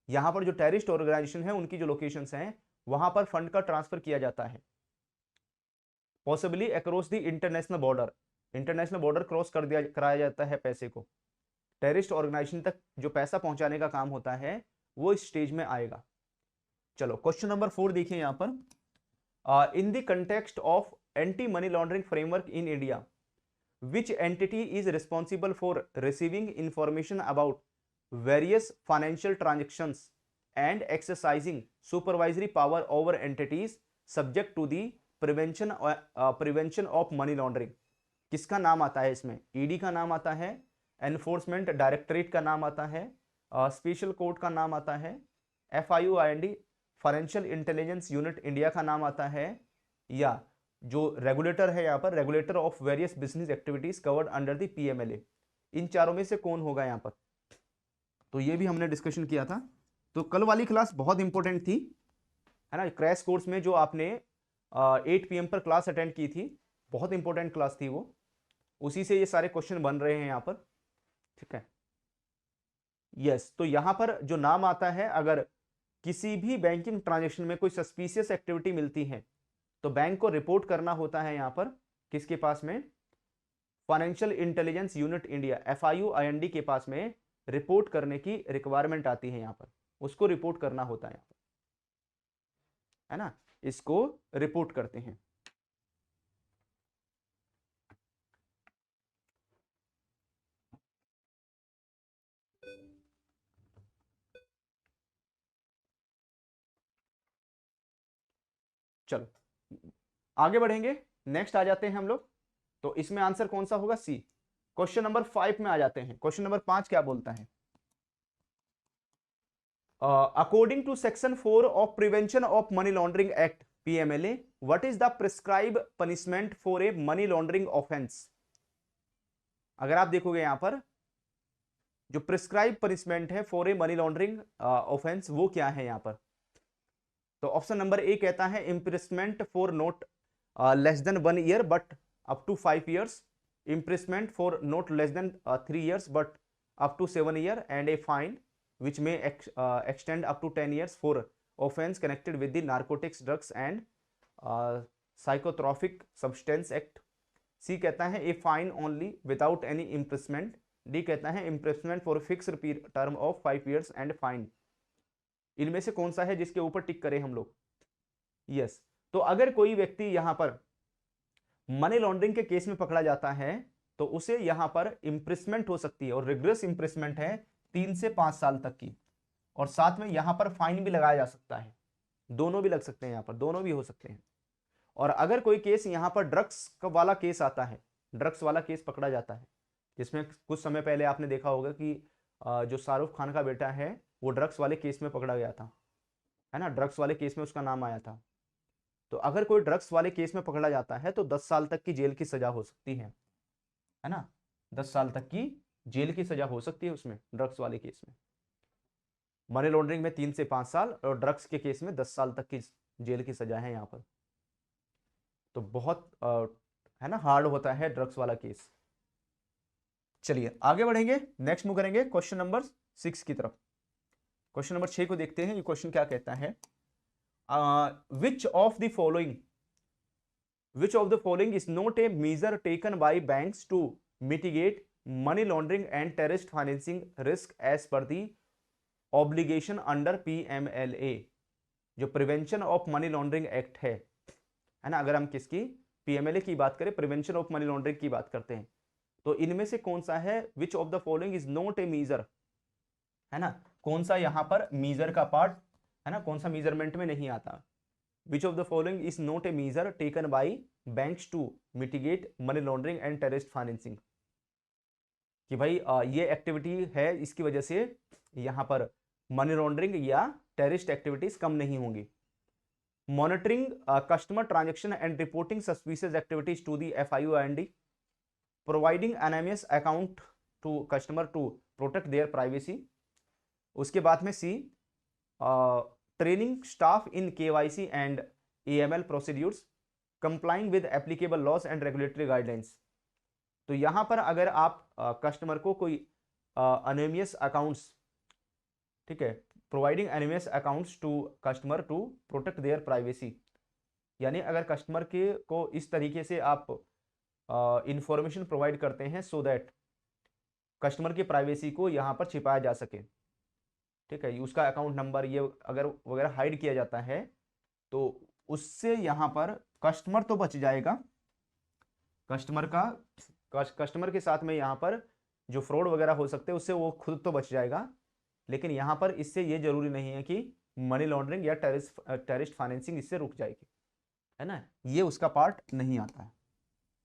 यहां पर जो टेररिस्ट ऑर्गेनाइजेशन है उनकी जो लोकेशंस हैं वहां पर फंड का ट्रांसफर किया जाता है, possibly across the international border, international border cross कराया जाता है पैसे को, टेररिस्ट ऑर्गेनाइजेशन तक जो पैसा पहुंचाने का काम होता है वो इस स्टेज में आएगा। चलो क्वेश्चन नंबर 4 देखिए यहां पर, इन the context of anti money laundering framework in India which entity is responsible for receiving information about various financial transactions and exercising supervisory power over entities subject to the prevention of money laundering। किसका नाम आता है इसमें, ED का नाम आता है, enforcement directorate का नाम आता है, स्पेशल कोर्ट का नाम आता है, FIUIND financial intelligence unit India का नाम आता है, या जो रेगुलेटर है यहाँ पर regulator of various business activities covered under the PMLA। इन चारों में से कौन होगा यहाँ पर? तो ये भी हमने डिस्कशन किया था। तो कल वाली क्लास बहुत इंपॉर्टेंट थी, है ना। क्रैश कोर्स में जो आपने 8 PM पर क्लास अटेंड की थी, बहुत इंपॉर्टेंट क्लास थी वो, उसी से ये सारे क्वेश्चन बन रहे हैं यहाँ पर, ठीक है। यस, तो यहां पर जो नाम आता है, अगर किसी भी बैंकिंग ट्रांजेक्शन में कोई सस्पिशियस एक्टिविटी मिलती है तो बैंक को रिपोर्ट करना होता है यहां पर, किसके पास में? Financial intelligence unit India, FIUIND के पास में रिपोर्ट करने की रिक्वायरमेंट आती है यहां पर, उसको रिपोर्ट करना होता है यहां पर, है ना, इसको रिपोर्ट करते हैं। चलो आगे बढ़ेंगे, नेक्स्ट आ जाते हैं हम लोग। तो इसमें आंसर कौन सा होगा? सी। क्वेश्चन नंबर 5 में आ जाते हैं। क्वेश्चन नंबर 5 क्या बोलता है? According to section 4 of prevention of money laundering act PMLA, what is the prescribe punishment for a money laundering offence? अगर आप देखोगे यहां पर जो प्रिस्क्राइब पनिशमेंट है for a money laundering offence, वो क्या है यहां पर? तो ऑप्शन नंबर ए कहता है imprisonment for not less than 1 year but up to 5 years, imprisonment for not less than 3 years but up to 7 year, and a fine which may extend up to 10 years for offense connected with the narcotics, drugs and psychotropic substance act. C कहता है a fine only without any imprisonment. D कहता है imprisonment for a fixed term of 5 years and fine. इनमें से कौन सा है जिसके ऊपर टिक करें हम लोग? यस, तो अगर कोई व्यक्ति यहां पर मनी लॉन्ड्रिंग के केस में पकड़ा जाता है तो उसे यहां पर इम्प्रिसमेंट हो सकती है, और रिग्रेस इम्प्रिसमेंट है 3 से 5 साल तक की, और साथ में यहां पर फाइन भी लगाया जा सकता है। दोनों भी लग सकते हैं, यहां पर दोनों भी हो सकते हैं। और अगर कोई केस यहां पर ड्रग्स वाला केस आता है, ड्रग्स वाला केस पकड़ा जाता है, जिसमें कुछ समय पहले आपने देखा होगा कि जो शाहरुख खान का बेटा है वो ड्रग्स वाले केस में पकड़ा गया था, है ना, ड्रग्स वाले केस में उसका नाम आया था। तो अगर कोई ड्रग्स वाले केस में पकड़ा जाता है तो 10 साल तक की जेल की सजा हो सकती है ना, 10 साल तक की जेल की सजा हो सकती है उसमें, ड्रग्स वाले केस में। मनी लॉन्ड्रिंग में 3 से 5 साल, और ड्रग्स के केस में 10 साल तक की जेल की सजा है यहाँ पर। तो बहुत है ना, हार्ड होता है ड्रग्स वाला केस। चलिए आगे बढ़ेंगे, नेक्स्ट मूव करेंगे क्वेश्चन नंबर 6 की तरफ। क्वेश्चन नंबर 6 को देखते हैं, ये क्वेश्चन क्या कहता है? Which of the following is not a measure taken by banks to mitigate money laundering and terrorist financing risk as per the obligation under PMLA, जो prevention of money laundering act है ना। अगर हम किसकी PMLA की बात करें, prevention of money laundering की बात करते हैं, तो इनमें से कौन सा है? Which of the following is not a measure, है ना, कौन सा यहां पर मीजर का पार्ट है ना, कौन सा मेजरमेंट में नहीं आता? Which of the following is not a measure taken by banks to mitigate money laundering and terrorist financing, कि भाई ये एक्टिविटी है, इसकी वजह से यहां पर मनी लॉन्ड्रिंग या टेररिस्ट एक्टिविटीज कम नहीं होंगी। Monitoring customer transaction and reporting suspicious activities to the FIUIND, providing anonymous account to customer to protect their privacy. उसके बाद में C, training staff in KYC and AML procedures, complying with applicable laws and regulatory guidelines. तो यहां पर अगर आप customer को कोई एनोनिमस अकाउंट्स, ठीक है, providing anonymous accounts to customer to protect their privacy, यानी अगर कस्टमर के को इस तरीके से आप इंफॉर्मेशन प्रोवाइड करते हैं सो दैट कस्टमर की प्राइवेसी को यहां पर छिपाया जा सके, ठीक है, उसका अकाउंट नंबर ये अगर वगैरह हाइड किया जाता है तो उससे यहां पर कस्टमर तो बच जाएगा, कस्टमर के साथ में यहां पर जो फ्रॉड वगैरह हो सकते हैं उससे वो खुद तो बच जाएगा, लेकिन यहां पर इससे ये जरूरी नहीं है कि मनी लॉन्ड्रिंग या टेररिस्ट फाइनेंसिंग इससे रुक जाएगी, है ना, ये उसका पार्ट नहीं आता है,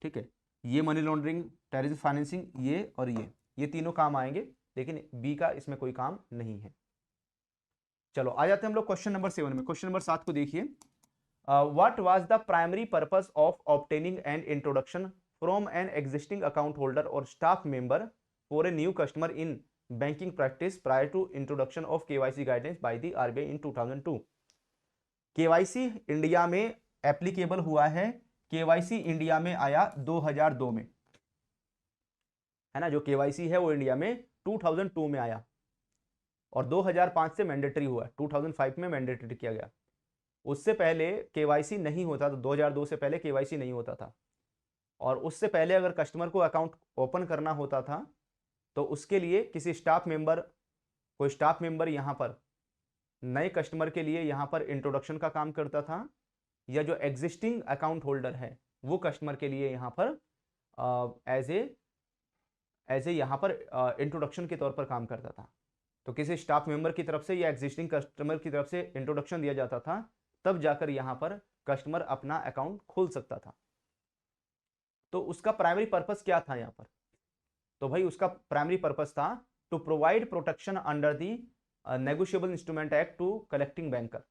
ठीक है। ये मनी लॉन्ड्रिंग, टेररिस्ट फाइनेंसिंग, ये और ये तीनों काम आएंगे, लेकिन बी का इसमें कोई काम नहीं है। चलो आ जाते हैं हम लोग क्वेश्चन नंबर 7 में। क्वेश्चन नंबर 7 को देखिए, what was the primary purpose of obtaining an introduction from an existing account holder और staff member for a new customer in banking practice prior to introduction of KYC guidance by the RBI in 2002। KYC India में applicable हुआ है, KYC India में आया 2002 में, है ना। जो केवाईसी है वो इंडिया में 2002 में आया और 2005 से मैंडेटरी हुआ, 2005 में मैंडेटरी किया गया। उससे पहले केवाईसी नहीं होता था, 2002 से पहले केवाईसी नहीं होता था। और उससे पहले अगर कस्टमर को अकाउंट ओपन करना होता था तो उसके लिए किसी स्टाफ मेंबर, कोई स्टाफ मेंबर यहाँ पर नए कस्टमर के लिए यहाँ पर इंट्रोडक्शन का काम करता था, या जो एग्जिस्टिंग अकाउंट होल्डर है वो कस्टमर के लिए यहाँ पर एज ए यहाँ पर इंट्रोडक्शन के तौर पर काम करता था। तो किसी स्टाफ मेंबर की तरफ से या एग्जिस्टिंग कस्टमर की तरफ से इंट्रोडक्शन दिया जाता था, तब जाकर यहाँ पर कस्टमर अपना अकाउंट खोल सकता था। तो उसका प्राइमरी पर्पस क्या था यहाँ पर? तो भाई उसका प्राइमरी पर्पस था to provide protection under the negotiable instrument act to collecting banker.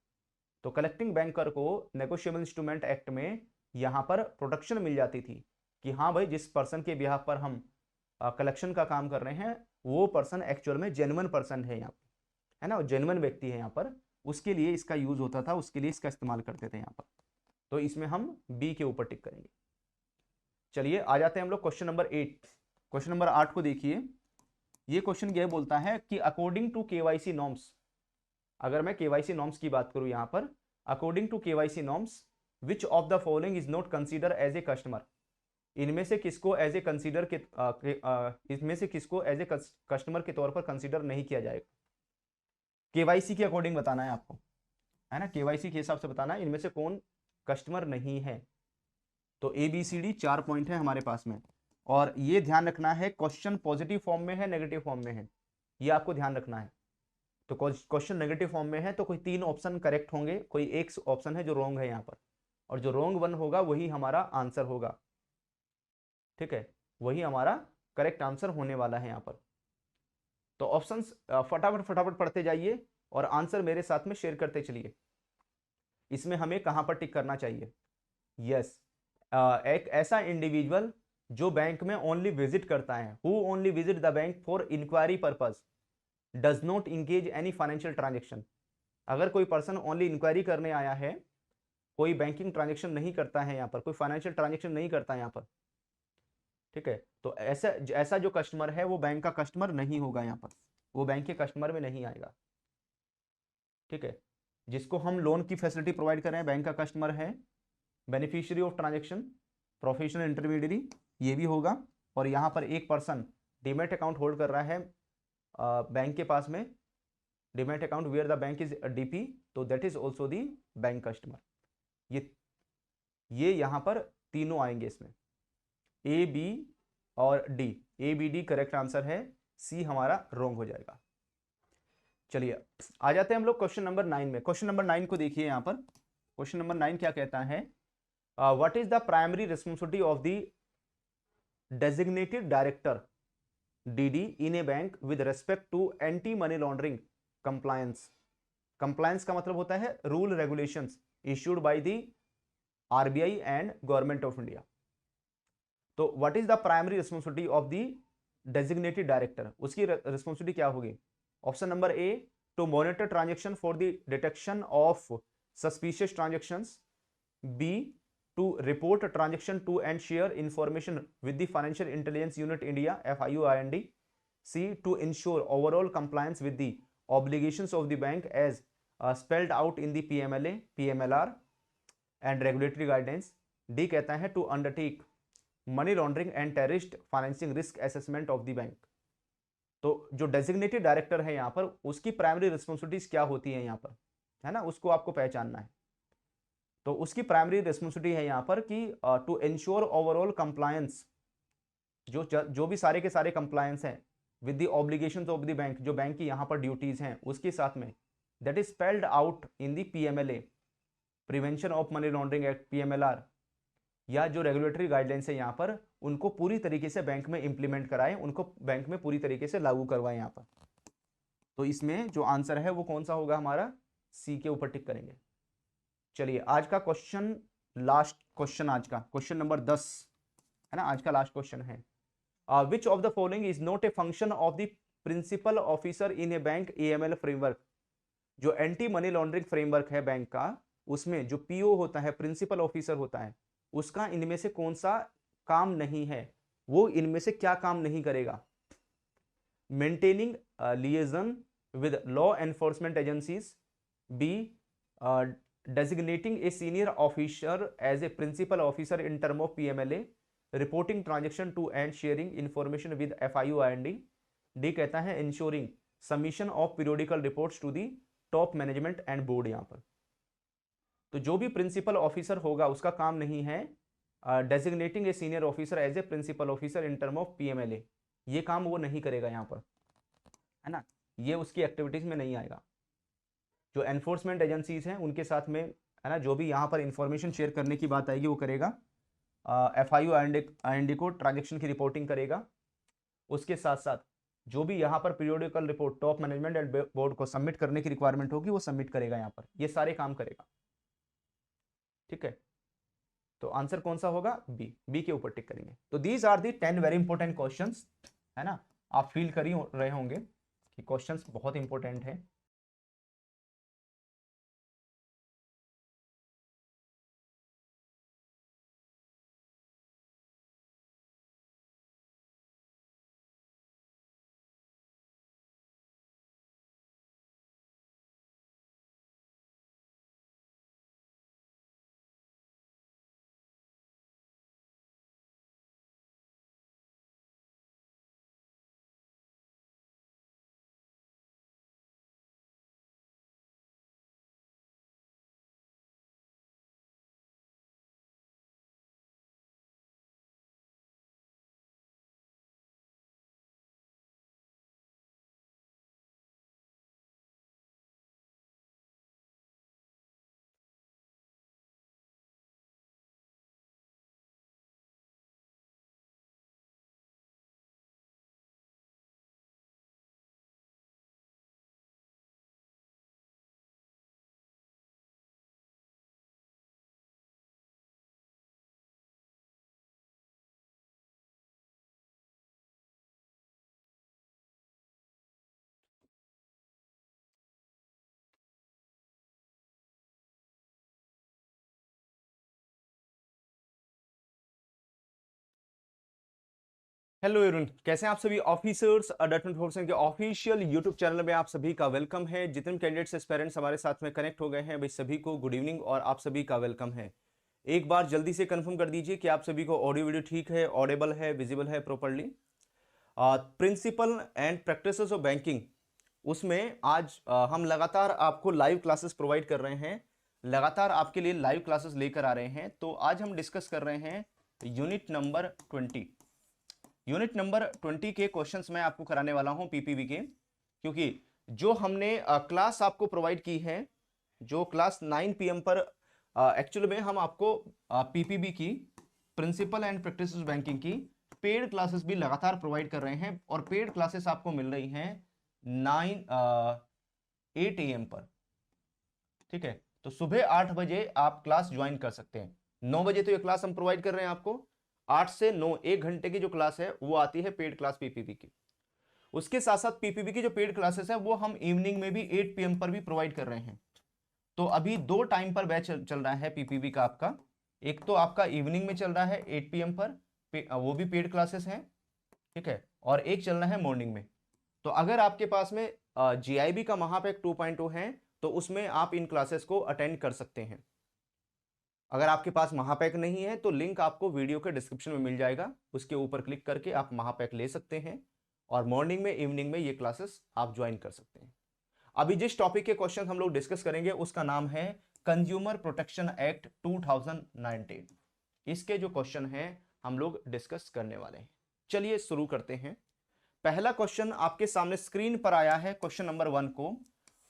तो कलेक्टिंग बैंकर को नेगोशिएबल इंस्ट्रूमेंट एक्ट में यहाँ पर प्रोटेक्शन मिल जाती थी कि हाँ भाई, जिस पर्सन के बिहाफ पर हम कलेक्शन का काम कर रहे हैं वो पर्सन एक्चुअल में जेन्युइन पर्सन है यहाँ पर, है ना, जेन्युइन व्यक्ति है यहाँ पर, उसके लिए इसका यूज होता था, उसके लिए इसका इस्तेमाल करते थे यहाँ पर। तो इसमें हम बी के ऊपर टिक करेंगे। चलिए आ जाते हैं हम लोग क्वेश्चन नंबर 8। क्वेश्चन नंबर 8 को देखिए। ये क्वेश्चन यह बोलता है कि अकॉर्डिंग टू केवाईसी नॉर्म्स, अगर मैं केवाईसी नॉर्म्स की बात करूं यहाँ पर, according to KYC norms which of the following is not consider as a customer, इनमें से किसको एज ए कंसीडर के इसमें से किसको एज ए कस्टमर के तौर पर कंसीडर नहीं किया जाएगा। केवाईसी के अकॉर्डिंग बताना है आपको, है ना, केवाईसी के हिसाब से बताना है इनमें से कौन कस्टमर नहीं है। तो A B C D 4 point है हमारे पास में, और ये ध्यान रखना है क्वेश्चन पॉजिटिव फॉर्म में है नेगेटिव फॉर्म में है, ये आपको ध्यान रखना है। तो क्वेश्चन नेगेटिव फॉर्म में है तो कोई 3 ऑप्शन करेक्ट होंगे, कोई एक ऑप्शन है जो रॉन्ग है यहाँ पर, और जो रॉन्ग वन होगा वही हमारा आंसर होगा। ठीक है, वही हमारा करेक्ट आंसर होने वाला है यहाँ पर। तो ऑप्शंस फटाफट फटाफट पढ़ते जाइए और आंसर मेरे साथ में शेयर करते चलिए। इसमें हमें कहां पर टिक करना चाहिए? यस, एक ऐसा इंडिविजुअल जो बैंक में ओनली विजिट करता है, who only visit the bank for enquiry purpose, does not engage any financial transaction. अगर कोई पर्सन ओनली इंक्वायरी करने आया है, कोई बैंकिंग ट्रांजेक्शन नहीं करता है यहाँ पर, कोई फाइनेंशियल ट्रांजेक्शन नहीं करता है यहाँ पर, ठीक है, तो ऐसा जो कस्टमर है वो बैंक का कस्टमर नहीं होगा यहाँ पर, वो बैंक के कस्टमर में नहीं आएगा। ठीक है, जिसको हम लोन की फैसिलिटी प्रोवाइड कर रहे हैं बैंक का कस्टमर है, beneficiary of transaction, professional intermediary, ये भी होगा। और यहाँ पर एक पर्सन डीमैट अकाउंट होल्ड कर रहा है बैंक के पास में, demat account where the bank is DP, तो that is also the bank customer. ये यहाँ पर तीनों आएंगे इसमें, ए बी और D. A B D correct answer है, सी हमारा रॉन्ग हो जाएगा। चलिए आ जाते हैं हम लोग क्वेश्चन नंबर 9 में। क्वेश्चन नंबर 9 को देखिए यहाँ पर। क्वेश्चन नंबर 9 क्या कहता है? What is the primary responsibility of the designated director DD in a bank with respect to anti money laundering compliance. Compliance का मतलब होता है rule regulations issued by the RBI and government of India. तो what is the primary responsibility of the designated director, उसकी responsibility क्या होगी? Option number A, to monitor transaction for the detection of suspicious transactions. B, to report a transaction to and share information with the Financial Intelligence Unit India FIUIND. C, to ensure overall compliance with the obligations of the bank as spelled out in the PMLA, PMLR and regulatory guidance. D कहता है to undertake money laundering and terrorist financing risk assessment of the bank. तो जो designated director है यहाँ पर, उसकी primary responsibilities क्या होती है यहाँ पर, है ना, उसको आपको पहचानना है। तो उसकी प्राइमरी रिस्पॉन्सिबिलिटी है यहाँ पर कि टू एंश्योर ओवरऑल कंप्लायंस, जो भी सारे के सारे कंप्लायंस हैं with the obligations of the bank, जो बैंक की यहाँ पर ड्यूटीज हैं उसके साथ में, that is spelled out in the PMLA, prevention of money laundering act, PMLR, या जो रेगुलेटरी गाइडलाइंस है यहाँ पर, उनको पूरी तरीके से बैंक में इंप्लीमेंट कराएं, उनको बैंक में पूरी तरीके से लागू करवाएं यहाँ पर। तो इसमें जो आंसर है वो कौन सा होगा हमारा? सी के ऊपर टिक करेंगे। चलिए आज का क्वेश्चन, लास्ट क्वेश्चन, आज का क्वेश्चन नंबर 10 है ना, आज का लास्ट क्वेश्चन है। Which of the following is not a function of the principal officer in a bank AML framework. जो एंटी मनी लॉन्ड्रिंग फ्रेमवर्क है बैंक का, उसमें जो पीओ होता है, प्रिंसिपल ऑफिसर होता है, उसका इनमें से कौन सा काम नहीं है, वो इनमें से क्या काम नहीं करेगा? Maintaining liaison with law enforcement agencies, B designating a senior officer as a principal officer in term of PMLA, reporting transaction to and sharing information with FIU IND, D कहता है ensuring submission of periodical reports to the top management and board। यहां पर तो जो भी principal officer होगा उसका काम नहीं है designating a senior officer as a principal officer in term of PMLA, ये काम वो नहीं करेगा यहां पर, है ना, ये उसकी एक्टिविटीज में नहीं आएगा। जो एनफोर्समेंट एजेंसीज हैं उनके साथ में, है ना, जो भी यहाँ पर इंफॉर्मेशन शेयर करने की बात आएगी वो करेगा। FIU IND को ट्रांजेक्शन की रिपोर्टिंग करेगा। उसके साथ साथ जो भी यहाँ पर periodical report top management and board को सबमिट करने की रिक्वायरमेंट होगी वो सबमिट करेगा, यहाँ पर ये सारे काम करेगा। ठीक है, तो आंसर कौन सा होगा? बी के ऊपर टिक करेंगे। तो these are the 10 very important questions, है ना, आप फील कर ही रहे होंगे कि क्वेश्चंस बहुत इंपॉर्टेंट है। हेलो एवरीवन, कैसे हैं आप सभी? ऑफिसर्स अडॉप्टमेंट फोर्स के ऑफिशियल यूट्यूब चैनल में आप सभी का वेलकम है। जितने कैंडिडेट्स एस्पिरेंट्स हमारे साथ में कनेक्ट हो गए हैं भाई, सभी को गुड इवनिंग और आप सभी का वेलकम है। एक बार जल्दी से कंफर्म कर दीजिए कि आप सभी को ऑडियो वीडियो ठीक है, ऑडिबल है, विजिबल है properly. Principle and practices of banking, उसमें आज हम लगातार आपको लाइव क्लासेस प्रोवाइड कर रहे हैं, लगातार आपके लिए लाइव क्लासेस लेकर आ रहे हैं। तो आज हम डिस्कस कर रहे हैं यूनिट नंबर 20। यूनिट नंबर 20 के क्वेश्चंस मैं आपको कराने वाला हूं पीपीबी के, क्योंकि जो हमने क्लास आपको प्रोवाइड की है, जो क्लास 9 PM पर एक्चुअली में हम आपको पीपीबी की प्रिंसिपल एंड प्रैक्टिसेस बैंकिंग की पेड क्लासेस भी लगातार प्रोवाइड कर रहे हैं, और पेड क्लासेस आपको मिल रही हैं 8 AM पर। ठीक है, तो सुबह 8 बजे आप क्लास ज्वाइन कर सकते हैं। 9 बजे तो ये क्लास हम प्रोवाइड कर रहे हैं आपको, 8 से 9 1 घंटे की जो क्लास है वो आती है पेड क्लास पीपीबी की। उसके साथ साथ पीपीबी की जो पेड क्लासेस है वो हम इवनिंग में भी 8 PM पर भी प्रोवाइड कर रहे हैं। तो अभी 2 टाइम पर बैच चल रहा है पीपीबी का आपका। एक तो आपका इवनिंग में चल रहा है 8 PM पर, वो भी पेड क्लासेस हैं, ठीक है, और एक चल रहा है मॉर्निंग में। तो अगर आपके पास में GIB का महापैक 2.0 है तो उसमें आप इन क्लासेस को अटेंड कर सकते हैं। अगर आपके पास महापैक नहीं है तो लिंक आपको वीडियो के डिस्क्रिप्शन में मिल जाएगा, उसके ऊपर क्लिक करके आप महापैक ले सकते हैं, और मॉर्निंग में इवनिंग में ये क्लासेस आप ज्वाइन कर सकते हैं। अभी जिस टॉपिक के क्वेश्चन हम लोग डिस्कस करेंगे उसका नाम है कंज्यूमर प्रोटेक्शन एक्ट 2019। इसके जो क्वेश्चन हैं हम लोग डिस्कस करने वाले हैं। चलिए शुरू करते हैं। पहला क्वेश्चन आपके सामने स्क्रीन पर आया है, क्वेश्चन नंबर 1 को,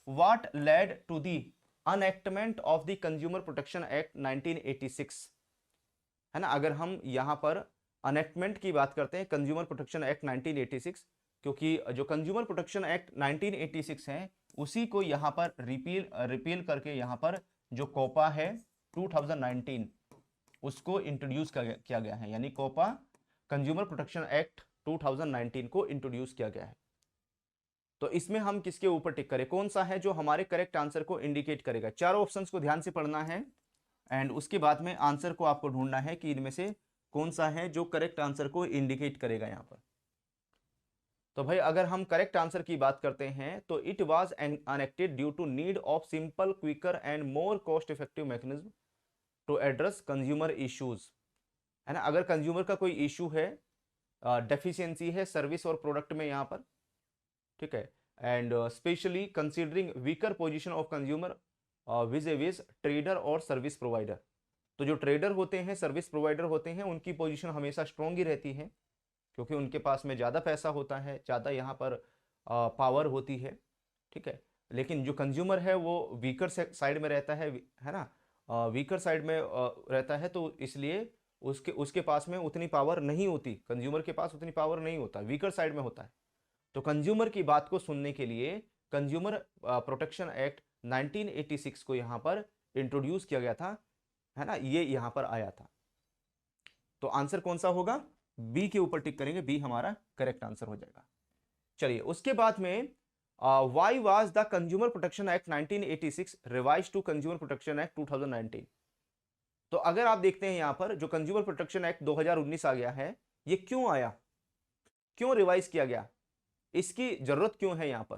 what led to the enactment of the consumer protection act 1986, है ना। अगर हम यहां पर अनएक्टमेंट की बात करते हैं, कंज्यूमर प्रोटेक्शन एक्ट 1986, क्योंकि जो कंज्यूमर प्रोटेक्शन एक्ट 1986 है उसी को यहां पर रिपील करके यहां पर जो कोपा है 2019 उसको इंट्रोड्यूस किया गया है, यानी कोपा कंज्यूमर प्रोटेक्शन एक्ट 2019 को इंट्रोड्यूस किया गया है। तो इसमें हम किसके ऊपर टिक करें, कौन सा है जो हमारे करेक्ट आंसर को इंडिकेट करेगा। चारों ऑप्शंस को ध्यान से पढ़ना है एंड उसके बाद में आंसर को आपको ढूंढना है कि इनमें से कौन सा है जो करेक्ट आंसर को इंडिकेट करेगा यहां पर। तो भाई अगर हम करेक्ट आंसर की बात करते हैं तो it was enacted due to need of simple, quicker and more cost effective mechanism to address consumer issues, है ना। अगर कंज्यूमर का कोई इशू है, डेफिशिएंसी है सर्विस और प्रोडक्ट में यहाँ पर, ठीक है, and specially considering weaker position of consumer vis a vis trader और सर्विस प्रोवाइडर। तो जो ट्रेडर होते हैं, सर्विस प्रोवाइडर होते हैं, उनकी पोजीशन हमेशा स्ट्रॉन्ग ही रहती है क्योंकि उनके पास में ज़्यादा पैसा होता है, ज़्यादा यहाँ पर पावर होती है, ठीक है। लेकिन जो कंज्यूमर है वो वीकर साइड में रहता है ना, वीकर साइड में रहता है, तो इसलिए उसके उसके पास में उतनी पावर नहीं होती, कंज्यूमर के पास उतनी पावर नहीं होता, वीकर साइड में होता है। तो कंज्यूमर की बात को सुनने के लिए कंज्यूमर प्रोटेक्शन एक्ट 1986 को यहाँ पर इंट्रोड्यूस किया गया था, है ना, ये यहाँ पर आया था। तो आंसर कौन सा होगा, बी के ऊपर टिक करेंगे, बी हमारा करेक्ट आंसर हो जाएगा। चलिए उसके बाद में why was the consumer protection act 1986 revise to consumer protection act 2019। तो अगर आप देखते हैं यहां पर जो कंज्यूमर प्रोटेक्शन एक्ट 2019 आ गया है, ये क्यों आया, क्यों रिवाइज किया गया, इसकी जरूरत क्यों है यहां पर।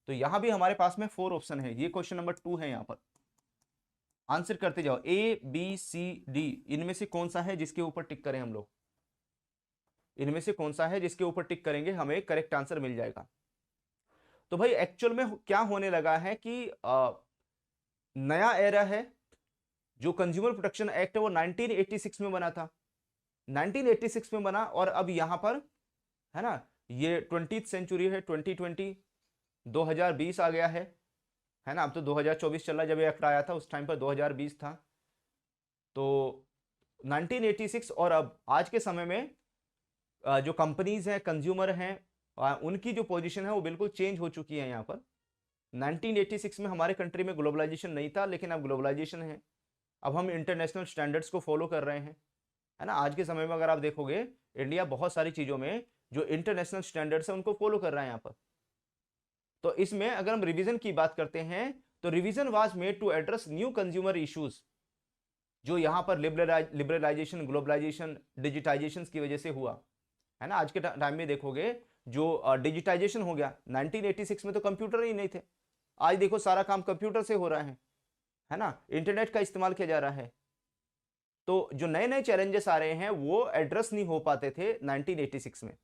तो यहां भी हमारे पास में 4 ऑप्शन है, ये क्वेश्चन नंबर 2 है, यहां पर आंसर करते जाओ, ए बी सी डी, इनमें से कौन सा है जिसके ऊपर टिक करें हम लोग, इनमें से कौन सा है जिसके ऊपर टिक करेंगे हमें करेक्ट आंसर मिल जाएगा। तो भाई एक्चुअल में क्या होने लगा है कि नया एरा है, जो कंज्यूमर प्रोटेक्शन एक्ट है वो 1986 में बना था, 1986 में बना, और अब यहां पर, है ना, ये 20th सेंचुरी है, 2020 2020 आ गया है ना। अब तो 2024 चल रहा है, जब ये एक्ट आया था उस टाइम पर 2020 था। तो 1986 और अब आज के समय में जो कंपनीज हैं, कंज्यूमर हैं, उनकी जो पोजीशन है वो बिल्कुल चेंज हो चुकी है यहाँ पर। 1986 में हमारे कंट्री में ग्लोबलाइजेशन नहीं था, लेकिन अब ग्लोबलाइजेशन है, अब हम इंटरनेशनल स्टैंडर्ड्स को फॉलो कर रहे हैं, है ना। आज के समय में अगर आप देखोगे, इंडिया बहुत सारी चीज़ों में जो इंटरनेशनल स्टैंडर्ड्स है उनको फॉलो कर रहा है यहाँ पर। तो इसमें अगर हम रिवीजन की बात करते हैं तो revision was made to address new consumer issues, जो यहाँ पर लिबरलाइजेशन, ग्लोबलाइजेशन, डिजिटाइजेशन की वजह से हुआ, है ना। आज के टाइम में देखोगे जो डिजिटाइजेशन हो गया, 1986 में तो कंप्यूटर ही नहीं थे, आज देखो सारा काम कंप्यूटर से हो रहा है ना, इंटरनेट का इस्तेमाल किया जा रहा है। तो जो नए नए चैलेंजेस आ रहे हैं वो एड्रेस नहीं हो पाते थे 1986 में।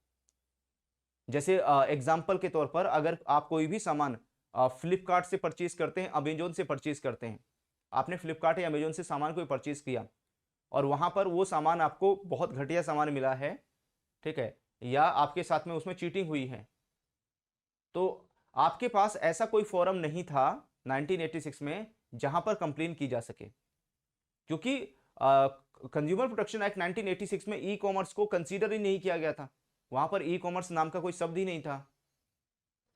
जैसे एग्जाम्पल के तौर पर अगर आप कोई भी सामान फ्लिपकार्ट से परचेज करते हैं, अमेजोन से परचेज करते हैं, आपने फ्लिपकार्ट या अमेजोन से सामान कोई परचेज किया और वहां पर वो सामान आपको बहुत घटिया सामान मिला है, ठीक है, या आपके साथ में उसमें चीटिंग हुई है, तो आपके पास ऐसा कोई फोरम नहीं था 1986 में जहां पर कंप्लेन की जा सके, क्योंकि कंज्यूमर प्रोटेक्शन एक्ट 1986 में ई कॉमर्स को कंसीडर ही नहीं किया गया था, वहां पर ई कॉमर्स नाम का कोई शब्द ही नहीं था,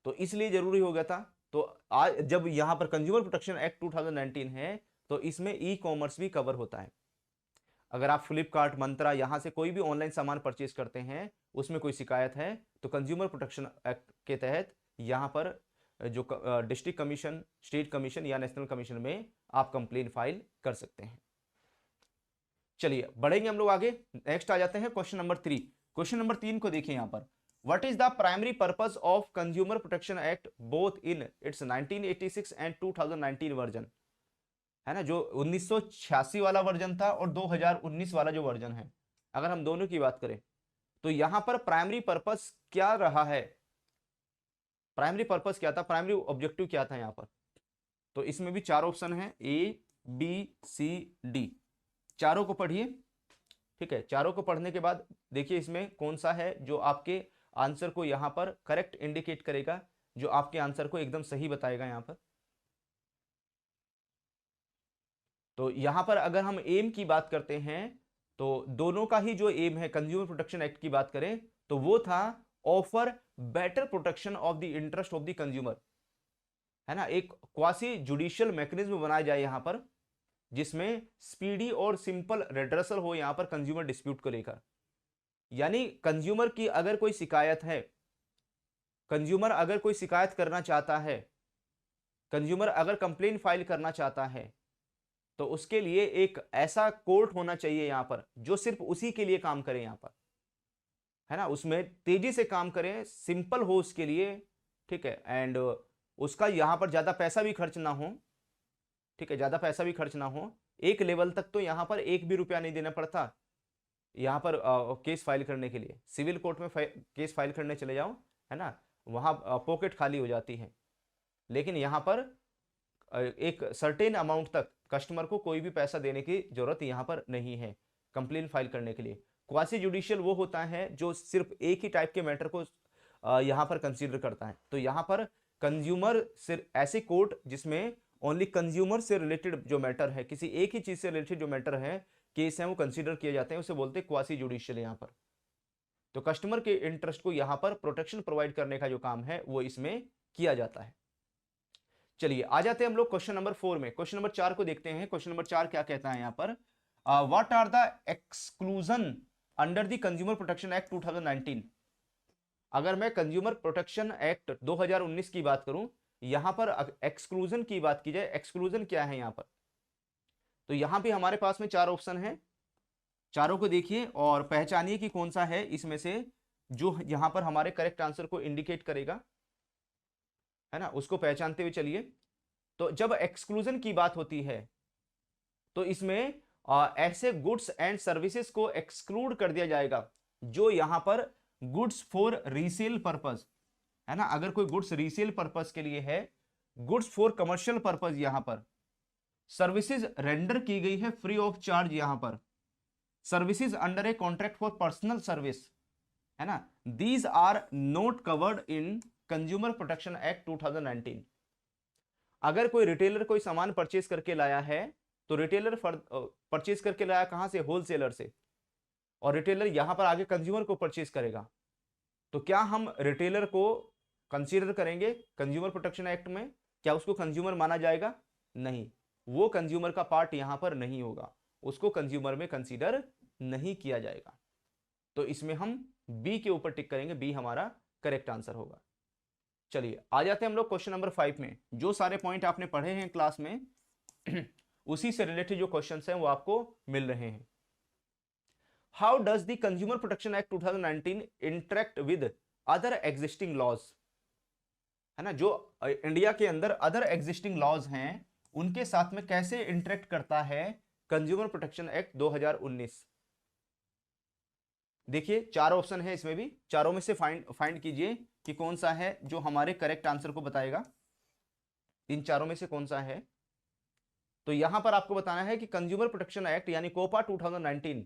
तो इसलिए जरूरी हो गया था। तो आज जब यहां पर कंज्यूमर प्रोटेक्शन एक्ट 2019 है तो इसमें ई कॉमर्स भी कवर होता है। अगर आप फ्लिपकार्ट, मंत्रा, यहां से कोई भी ऑनलाइन सामान परचेज करते हैं, उसमें कोई शिकायत है तो कंज्यूमर प्रोटेक्शन एक्ट के तहत यहां पर जो डिस्ट्रिक्ट कमीशन, स्टेट कमीशन या नेशनल कमीशन में आप कंप्लेन फाइल कर सकते हैं। चलिए बढ़ेंगे हम लोग आगे, नेक्स्ट आ जाते हैं क्वेश्चन नंबर 3। क्वेश्चन नंबर 3 को देखिए यहां पर, what is the primary purpose of consumer protection act both in its 1986 and 2019 version, है ना, जो 1986 वाला वर्जन था और 2019 वाला जो वर्जन है, अगर हम दोनों की बात करें तो यहां पर प्राइमरी पर्पस क्या रहा है, प्राइमरी पर्पस क्या था, प्राइमरी ऑब्जेक्टिव क्या था यहां पर। तो इसमें भी 4 ऑप्शन है, ए बी सी डी, चारों को पढ़िए, ठीक है। चारों को पढ़ने के बाद देखिए इसमें कौन सा है जो आपके आंसर को यहां पर करेक्ट इंडिकेट करेगा, जो आपके आंसर को एकदम सही बताएगा यहां पर। तो यहां पर अगर हम एम की बात करते हैं तो दोनों का ही जो एम है, कंज्यूमर प्रोटेक्शन एक्ट की बात करें तो वो था offer better protection of the interest of the consumer, है ना, एक क्वासी जुडिशियल मैकेनिज्म बनाया जाए यहां पर जिसमें स्पीडी और सिंपल रेड्रेसल हो यहां पर कंज्यूमर डिस्प्यूट को लेकर। यानी कंज्यूमर की अगर कोई शिकायत है, कंज्यूमर अगर कोई शिकायत करना चाहता है, कंज्यूमर अगर कंप्लेन फाइल करना चाहता है, तो उसके लिए एक ऐसा कोर्ट होना चाहिए यहां पर जो सिर्फ उसी के लिए काम करे यहां पर, है ना, उसमें तेजी से काम करें, सिंपल हो उसके लिए, ठीक है, एंड उसका यहां पर ज्यादा पैसा भी खर्च ना हो, ठीक है, ज्यादा पैसा भी खर्च ना हो, एक लेवल तक तो यहां पर एक भी रुपया नहीं देना पड़ता यहां पर केस फाइल करने के लिए। सिविल कोर्ट में केस फाइल करने चले जाओ, है ना, वहां पॉकेट खाली हो जाती है, लेकिन यहां पर एक सर्टेन अमाउंट तक कस्टमर को कोई भी पैसा देने की जरूरत यहां पर नहीं है कंप्लेन फाइल करने के लिए। क्वासी जुडिशियल वो होता है जो सिर्फ एक ही टाइप के मैटर को यहां पर कंसीडर करता है। तो यहां पर कंज्यूमर सिर्फ ऐसे कोर्ट जिसमें ओनली कंज्यूमर से रिलेटेड जो मैटर है, किसी एक ही चीज से रिलेटेड जो मैटर है, केस है, वो कंसीडर किए जाते हैं, उसे बोलते हैं क्वासी जुडिशियल यहां पर। तो कस्टमर के इंटरेस्ट को यहां पर प्रोटेक्शन प्रोवाइड करने का जो काम है वो इसमें किया जाता है। चलिए आ जाते हैं हम लोग क्वेश्चन नंबर 4 में। क्वेश्चन नंबर 4 को देखते हैं। क्वेश्चन नंबर 4 क्या कहता है यहां पर, what are the exclusion under the consumer protection act 2019। अगर मैं कंज्यूमर प्रोटेक्शन एक्ट 2019 की बात करूं, यहां पर एक्सक्लूजन की बात की जाए, एक्सक्लूजन क्या है यहां पर, तो यहां पे हमारे पास में 4 ऑप्शन है, चारों को देखिए और पहचानिए कि कौन सा है इसमें से जो यहां पर हमारे करेक्ट आंसर को इंडिकेट करेगा, है ना, उसको पहचानते हुए चलिए। तो जब एक्सक्लूजन की बात होती है तो इसमें ऐसे गुड्स एंड सर्विसेज को एक्सक्लूड कर दिया जाएगा जो यहां पर गुड्स फॉर रीसेल पर्पस, है ना, अगर कोई गुड्स रीसेल पर्पस के लिए है, गुड्स फॉर कमर्शियल पर्पस यहां पर, सर्विसेज रेंडर की गई है फ्री ऑफ चार्ज यहां पर, services under a contract for personal service, है ना, these are not covered in consumer protection act 2019। अगर कोई रिटेलर कोई सामान परचेज करके लाया है, तो रिटेलर परचेज करके लाया कहां से, होलसेलर से, और रिटेलर यहां पर आगे कंज्यूमर को परचेज करेगा, तो क्या हम रिटेलर को कंसीडर करेंगे कंज्यूमर प्रोटेक्शन एक्ट में? क्या उसको कंज्यूमर माना जाएगा? नहीं, वो कंज्यूमर का पार्ट यहां पर नहीं होगा, उसको कंज्यूमर में कंसीडर नहीं किया जाएगा। तो इसमें हम बी के ऊपर टिक करेंगे, बी हमारा करेक्ट आंसर होगा। चलिए आ जाते हैं हम लोग क्वेश्चन नंबर 5 में। जो सारे पॉइंट आपने पढ़े हैं क्लास में उसी से रिलेटेड जो क्वेश्चंस हैं वो आपको मिल रहे हैं। How does the consumer protection act 2019 interact with other existing laws, है ना, जो इंडिया के अंदर अदर एग्जिस्टिंग लॉज हैं उनके साथ में कैसे इंटरेक्ट करता है कंज्यूमर प्रोटेक्शन एक्ट 2019। देखिए 4 ऑप्शन है इसमें भी, चारों में से फाइंड कीजिए कि कौन सा है जो हमारे करेक्ट आंसर को बताएगा, इन चारों में से कौन सा है। तो यहां पर आपको बताना है कि कंज्यूमर प्रोटेक्शन एक्ट यानी कोपा 2019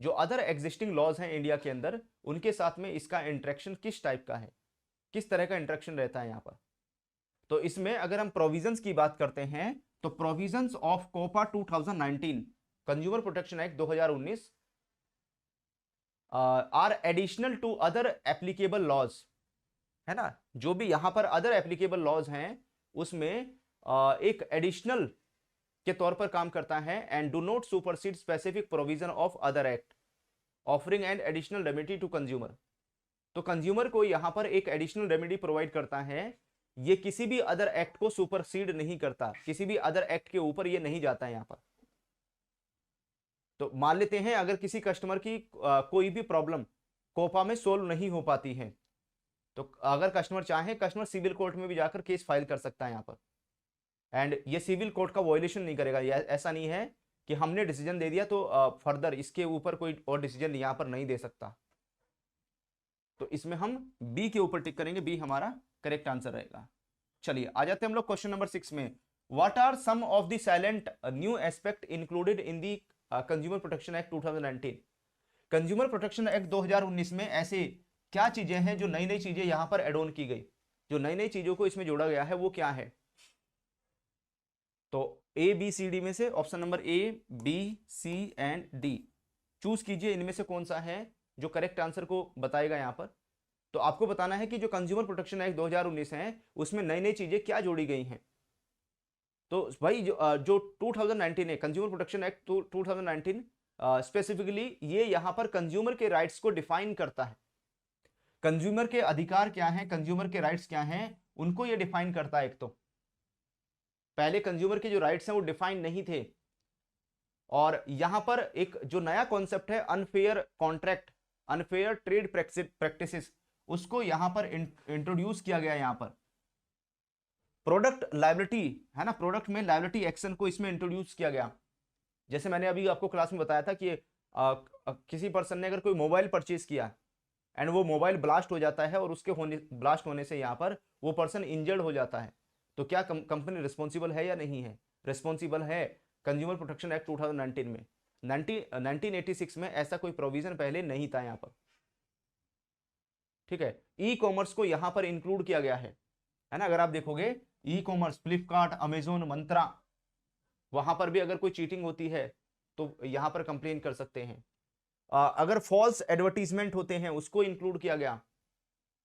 जो अदर एग्जिस्टिंग लॉज हैं इंडिया के अंदर, उनके साथ में इसका इंटरेक्शन किस टाइप का है, किस तरह का इंटरेक्शन रहता है यहां पर। तो इसमें अगर हम प्रोविजंस की बात करते हैं तो provisions of COPA 2019 consumer protection act 2019 are additional to other applicable laws, है ना, जो भी यहां पर अदर एप्लीकेबल लॉज हैं उसमें एक एडिशनल के तौर पर काम करता है, and do not supersede specific provision of other act offering and additional remedy to consumer. तो कंज्यूमर को यहां पर एक एडिशनल रेमेडी प्रोवाइड करता है, ये किसी भी अदर एक्ट को सुपरसीड नहीं करता, किसी भी अदर एक्ट के ऊपर ये नहीं जाता है यहां पर। तो मान लेते हैं अगर किसी कस्टमर की कोई भी प्रॉब्लम कोपा में सोल्व नहीं हो पाती है, तो अगर कस्टमर चाहे, कस्टमर सिविल कोर्ट में भी जाकर केस फाइल कर सकता है यहां पर, एंड ये सिविल कोर्ट का वायलेशन नहीं करेगा। ऐसा नहीं है कि हमने डिसीजन दे दिया तो फर्दर इसके ऊपर कोई और डिसीजन यहां पर नहीं दे सकता। तो इसमें हम बी के ऊपर टिक करेंगे, बी हमारा करेक्ट आंसर रहेगा। चलिए आ जाते हैं हम लोग क्वेश्चन नंबर 6 में। What are some of the salient new aspect included in the consumer protection act 2019। Consumer protection act 2019 में ऐसे क्या चीजें हैं जो नई नई चीजें यहां पर एड ऑन की गई, जो नई नई चीजों को इसमें जोड़ा गया है वो क्या है। तो ए बी सी डी में से option number A B C and D choose कीजिए, इनमें से कौन सा है जो करेक्ट आंसर को बताएगा यहां पर। तो आपको बताना है कि जो कंज्यूमर प्रोटेक्शन एक्ट 2019 है उसमें नई नई चीजें क्या जोड़ी गई हैं। तो भाई जो 2019 है कंज्यूमर प्रोटेक्शन एक्ट 2019 स्पेसिफिकली ये यहां पर कंज्यूमर के राइट्स को डिफाइन करता है। कंज्यूमर के अधिकार क्या हैं, कंज्यूमर के राइट्स क्या हैं, उनको ये डिफाइन करता है। एक तो पहले कंज्यूमर के जो राइट्स हैं वो डिफाइन नहीं थे, और यहां पर एक जो नया कॉन्सेप्ट है unfair contract, unfair trade practices, उसको यहां पर इंट्रोड्यूस किया गया। यहां पर प्रोडक्ट लायबिलिटी है ना, प्रोडक्ट में लायबिलिटी एक्शन को इसमें इंट्रोड्यूस किया गया। जैसे मैंने अभी आपको क्लास में बताया था कि किसी पर्सन ने अगर कोई मोबाइल परचेज किया एंड वो मोबाइल ब्लास्ट हो जाता है और उसके ब्लास्ट होने से यहाँ पर वो पर्सन इंजर्ड हो जाता है, तो क्या कंपनी रिस्पॉन्सिबल है या नहीं है? रिस्पॉन्सिबल है। कंज्यूमर प्रोटेक्शन एक्ट 2019 में 1986 में ऐसा कोई प्रोविजन पहले नहीं था यहाँ पर। ठीक है, ई कॉमर्स को यहाँ पर इंक्लूड किया गया है ना। अगर आप देखोगे ई कॉमर्स, फ्लिपकार्ट, अमेजोन, मंत्रा, वहां पर भी अगर कोई चीटिंग होती है तो यहां पर कंप्लेन कर सकते हैं। अगर फॉल्स एडवर्टीजमेंट होते हैं उसको इंक्लूड किया गया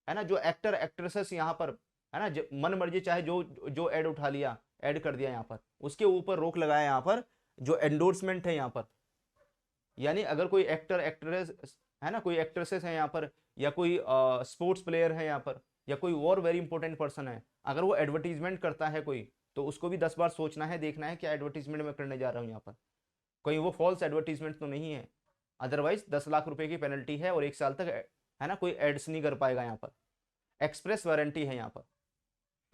है ना। जो एक्टर एक्ट्रेसेस यहां पर है ना, मन मर्जी चाहे जो जो एड उठा लिया, ऐड कर दिया यहां पर, उसके ऊपर रोक लगाया यहां पर। जो एंडोर्समेंट है यहां पर, यानी अगर कोई एक्टर एक्ट्रेस है ना, कोई एक्ट्रेसेस है यहां पर, या कोई स्पोर्ट्स प्लेयर है यहां पर, या कोई और वेरी इंपॉर्टेंट पर्सन है, अगर वो एडवर्टीजमेंट करता है कोई, तो उसको भी 10 बार सोचना है, देखना है क्या एडवर्टीजमेंट मैं करने जा रहा हूं यहाँ पर, कहीं वो फॉल्स एडवर्टीजमेंट तो नहीं है। अदरवाइज 10 लाख रुपए की पेनल्टी है और 1 साल तक है ना कोई एड्स नहीं कर पाएगा यहाँ पर। एक्सप्रेस वारंटी है यहाँ पर।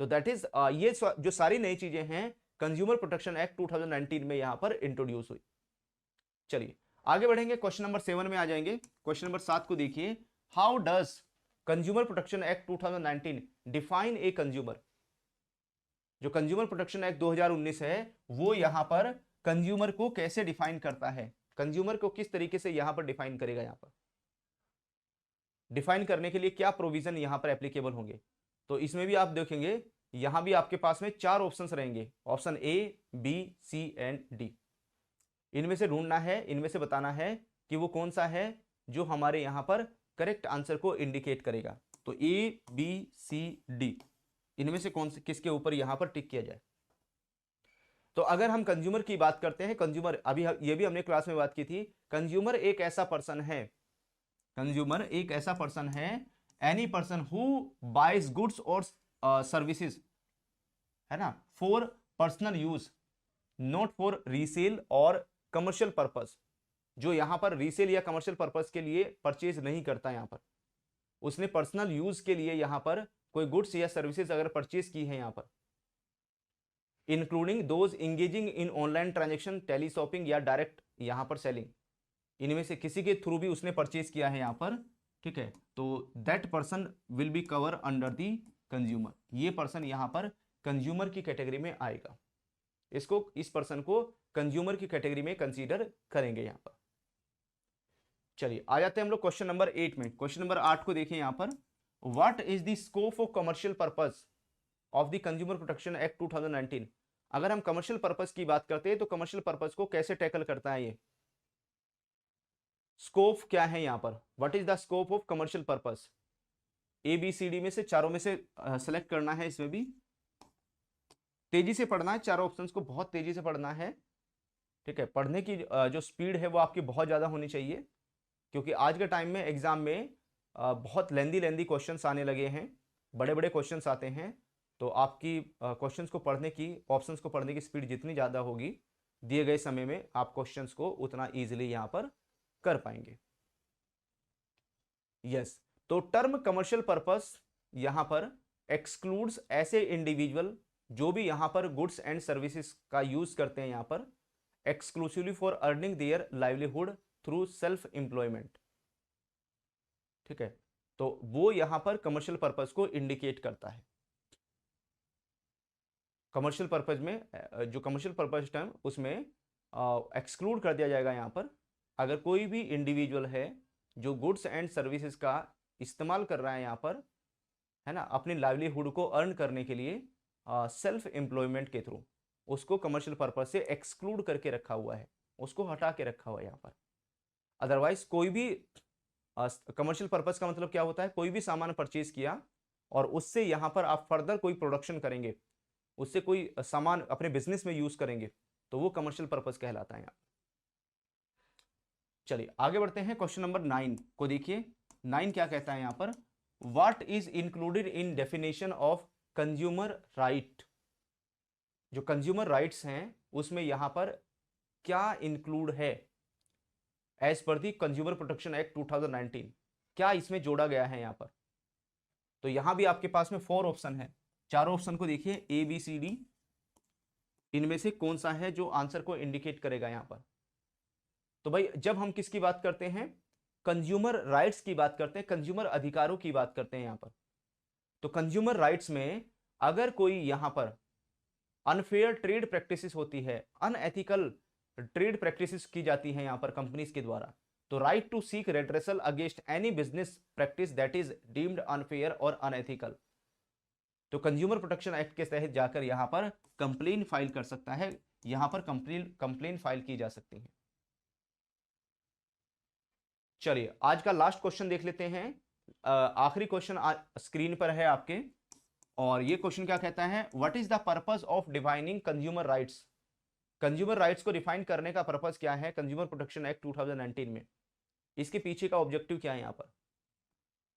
तो दैट इज ये जो सारी नई चीजें हैं कंज्यूमर प्रोटेक्शन एक्ट 2019 में यहाँ पर इंट्रोड्यूस हुई। चलिए आगे बढ़ेंगे, क्वेश्चन नंबर 7 में आ जाएंगे। क्वेश्चन नंबर 7 को देखिए, how does consumer protection act 2019 define a consumer. जो कंज्यूमर प्रोटेक्शन एक्ट 2019 है वो यहां पर कंज्यूमर को कैसे डिफाइन करता है, कंज्यूमर को किस तरीके से यहां पर डिफाइन करेगा। यहां पर डिफाइन करने के लिए क्या प्रोविजन यहां पर एप्लीकेबल होंगे, तो इसमें भी आप देखेंगे यहां भी आपके पास में 4 ऑप्शंस रहेंगे, option A, B, C and D. इनमें से ढूंढना है, इनमें से बताना है कि वो कौन सा है जो हमारे यहां पर करेक्ट आंसर को इंडिकेट करेगा। तो ए, बी, सी, डी, इनमें से कौन से किसके ऊपर यहां पर टिक किया जाए। तो अगर हम कंज्यूमर की बात करते हैं, कंज्यूमर अभी ये भी हमने क्लास में बात की थी, कंज्यूमर एक ऐसा पर्सन है, कंज्यूमर एक ऐसा पर्सन है, any person who buys goods और सर्विसेज है ना for personal use, not for resale और कमर्शियल पर्पस। जो यहां पर रीसेल या कमर्शियल पर्पस के लिए परचेज नहीं करता, यहां पर उसने पर्सनल यूज के लिए यहां पर कोई गुड्स या सर्विसेज अगर परचेज की है यहां पर, including those engaging in online transaction, teleshopping या डायरेक्ट यहां पर सेलिंग, इनमें से किसी के थ्रू भी उसने परचेज किया है यहां पर। ठीक है, तो that person will be cover under the consumer. ये पर्सन यहां पर कंज्यूमर की कैटेगरी में आएगा, इसको इस पर्सन को कंज्यूमर की कैटेगरी में कंसीडर करेंगे यहां पर। चलिए आ जाते हैं हम लोग क्वेश्चन नंबर 8 में। क्वेश्चन नंबर 8 को देखें यहां पर, what is the scope of commercial purpose of the consumer protection act 2019। अगर हम कमर्शियल पर्पस की बात करते हैं तो कमर्शियल पर्पस को कैसे टैकल करता है ये, स्कोप क्या है यहां पर, what is the scope of commercial purpose. A B C D में से चारों में से सेलेक्ट करना है, इसमें भी तेजी से पढ़ना है, चारों ऑप्शंस को बहुत तेजी से पढ़ना है। ठीक है, पढ़ने की जो स्पीड है वो आपकी बहुत ज्यादा होनी चाहिए, क्योंकि आज के टाइम में एग्जाम में बहुत लेंदी क्वेश्चंस आने लगे हैं, बड़े बड़े क्वेश्चंस आते हैं। तो आपकी क्वेश्चंस को पढ़ने की, ऑप्शंस को पढ़ने की स्पीड जितनी ज़्यादा होगी दिए गए समय में, आप क्वेश्चंस को उतना इजीली यहाँ पर कर पाएंगे। यस, तो टर्म कमर्शियल पर्पस यहाँ पर एक्सक्लूड्स ऐसे इंडिविजुअल जो भी यहाँ पर गुड्स एंड सर्विसेज का यूज करते हैं यहाँ पर exclusively for earning their livelihood through self employment. ठीक है, तो वो यहां पर कमर्शियल पर्पस को इंडिकेट करता है। कमर्शियल पर्पस में जो कमर्शियल पर्पस टर्म उसमें एक्सक्लूड कर दिया जाएगा यहां पर, अगर कोई भी इंडिविजुअल है जो गुड्स एंड सर्विसेज का इस्तेमाल कर रहा है यहां पर है ना अपनी लाइवलीहुड को अर्न करने के लिए सेल्फ एम्प्लॉयमेंट के थ्रू, उसको कमर्शियल पर्पस से एक्सक्लूड करके रखा हुआ है, उसको हटा के रखा हुआ है यहाँ पर। अदरवाइज कोई भी कमर्शियल पर्पस का मतलब क्या होता है, कोई भी सामान परचेज किया और उससे यहाँ पर आप फर्दर कोई प्रोडक्शन करेंगे, उससे कोई सामान अपने बिजनेस में यूज करेंगे, तो वो कमर्शियल पर्पस कहलाता है यहाँ। चलिए आगे बढ़ते हैं, क्वेश्चन नंबर 9 को देखिए। 9 क्या कहता है यहाँ पर, what is included in definition of consumer right. जो कंज्यूमर राइट्स हैं उसमें यहां पर क्या इंक्लूड है एज पर दी कंज्यूमर प्रोटेक्शन एक्ट 2019, क्या इसमें जोड़ा गया है यहां पर। तो यहां भी आपके पास में 4 ऑप्शन है, चारों ऑप्शन को देखिए ए बी सी डी, इनमें से कौन सा है जो आंसर को इंडिकेट करेगा यहां पर। तो भाई जब हम किसकी बात करते हैं, कंज्यूमर राइट्स की बात करते हैं, कंज्यूमर अधिकारों की बात करते हैं यहां पर। तो कंज्यूमर राइट्स में अगर कोई यहां पर अनफेयर ट्रेड प्रैक्टिसेस होती है, अनएथिकल ट्रेड प्रैक्टिसेस की जाती है यहां पर कंपनीज के द्वारा, तो right to seek redressal against any business practice that is deemed unfair और अनएथिकल। तो कंज्यूमर प्रोटेक्शन एक्ट के तहत जाकर यहां पर कंप्लेन फाइल कर सकता है, यहां पर कंप्लेन फाइल की जा सकती है। चलिए आज का लास्ट क्वेश्चन देख लेते हैं, आखिरी क्वेश्चन स्क्रीन पर है आपके, और ये क्वेश्चन क्या कहता है, what is the purpose of defining consumer rights. Consumer rights को डिफाइन करने का पर्पस क्या है कंज्यूमर प्रोटेक्शन एक्ट 2019 में, इसके पीछे का ऑब्जेक्टिव क्या है यहां पर।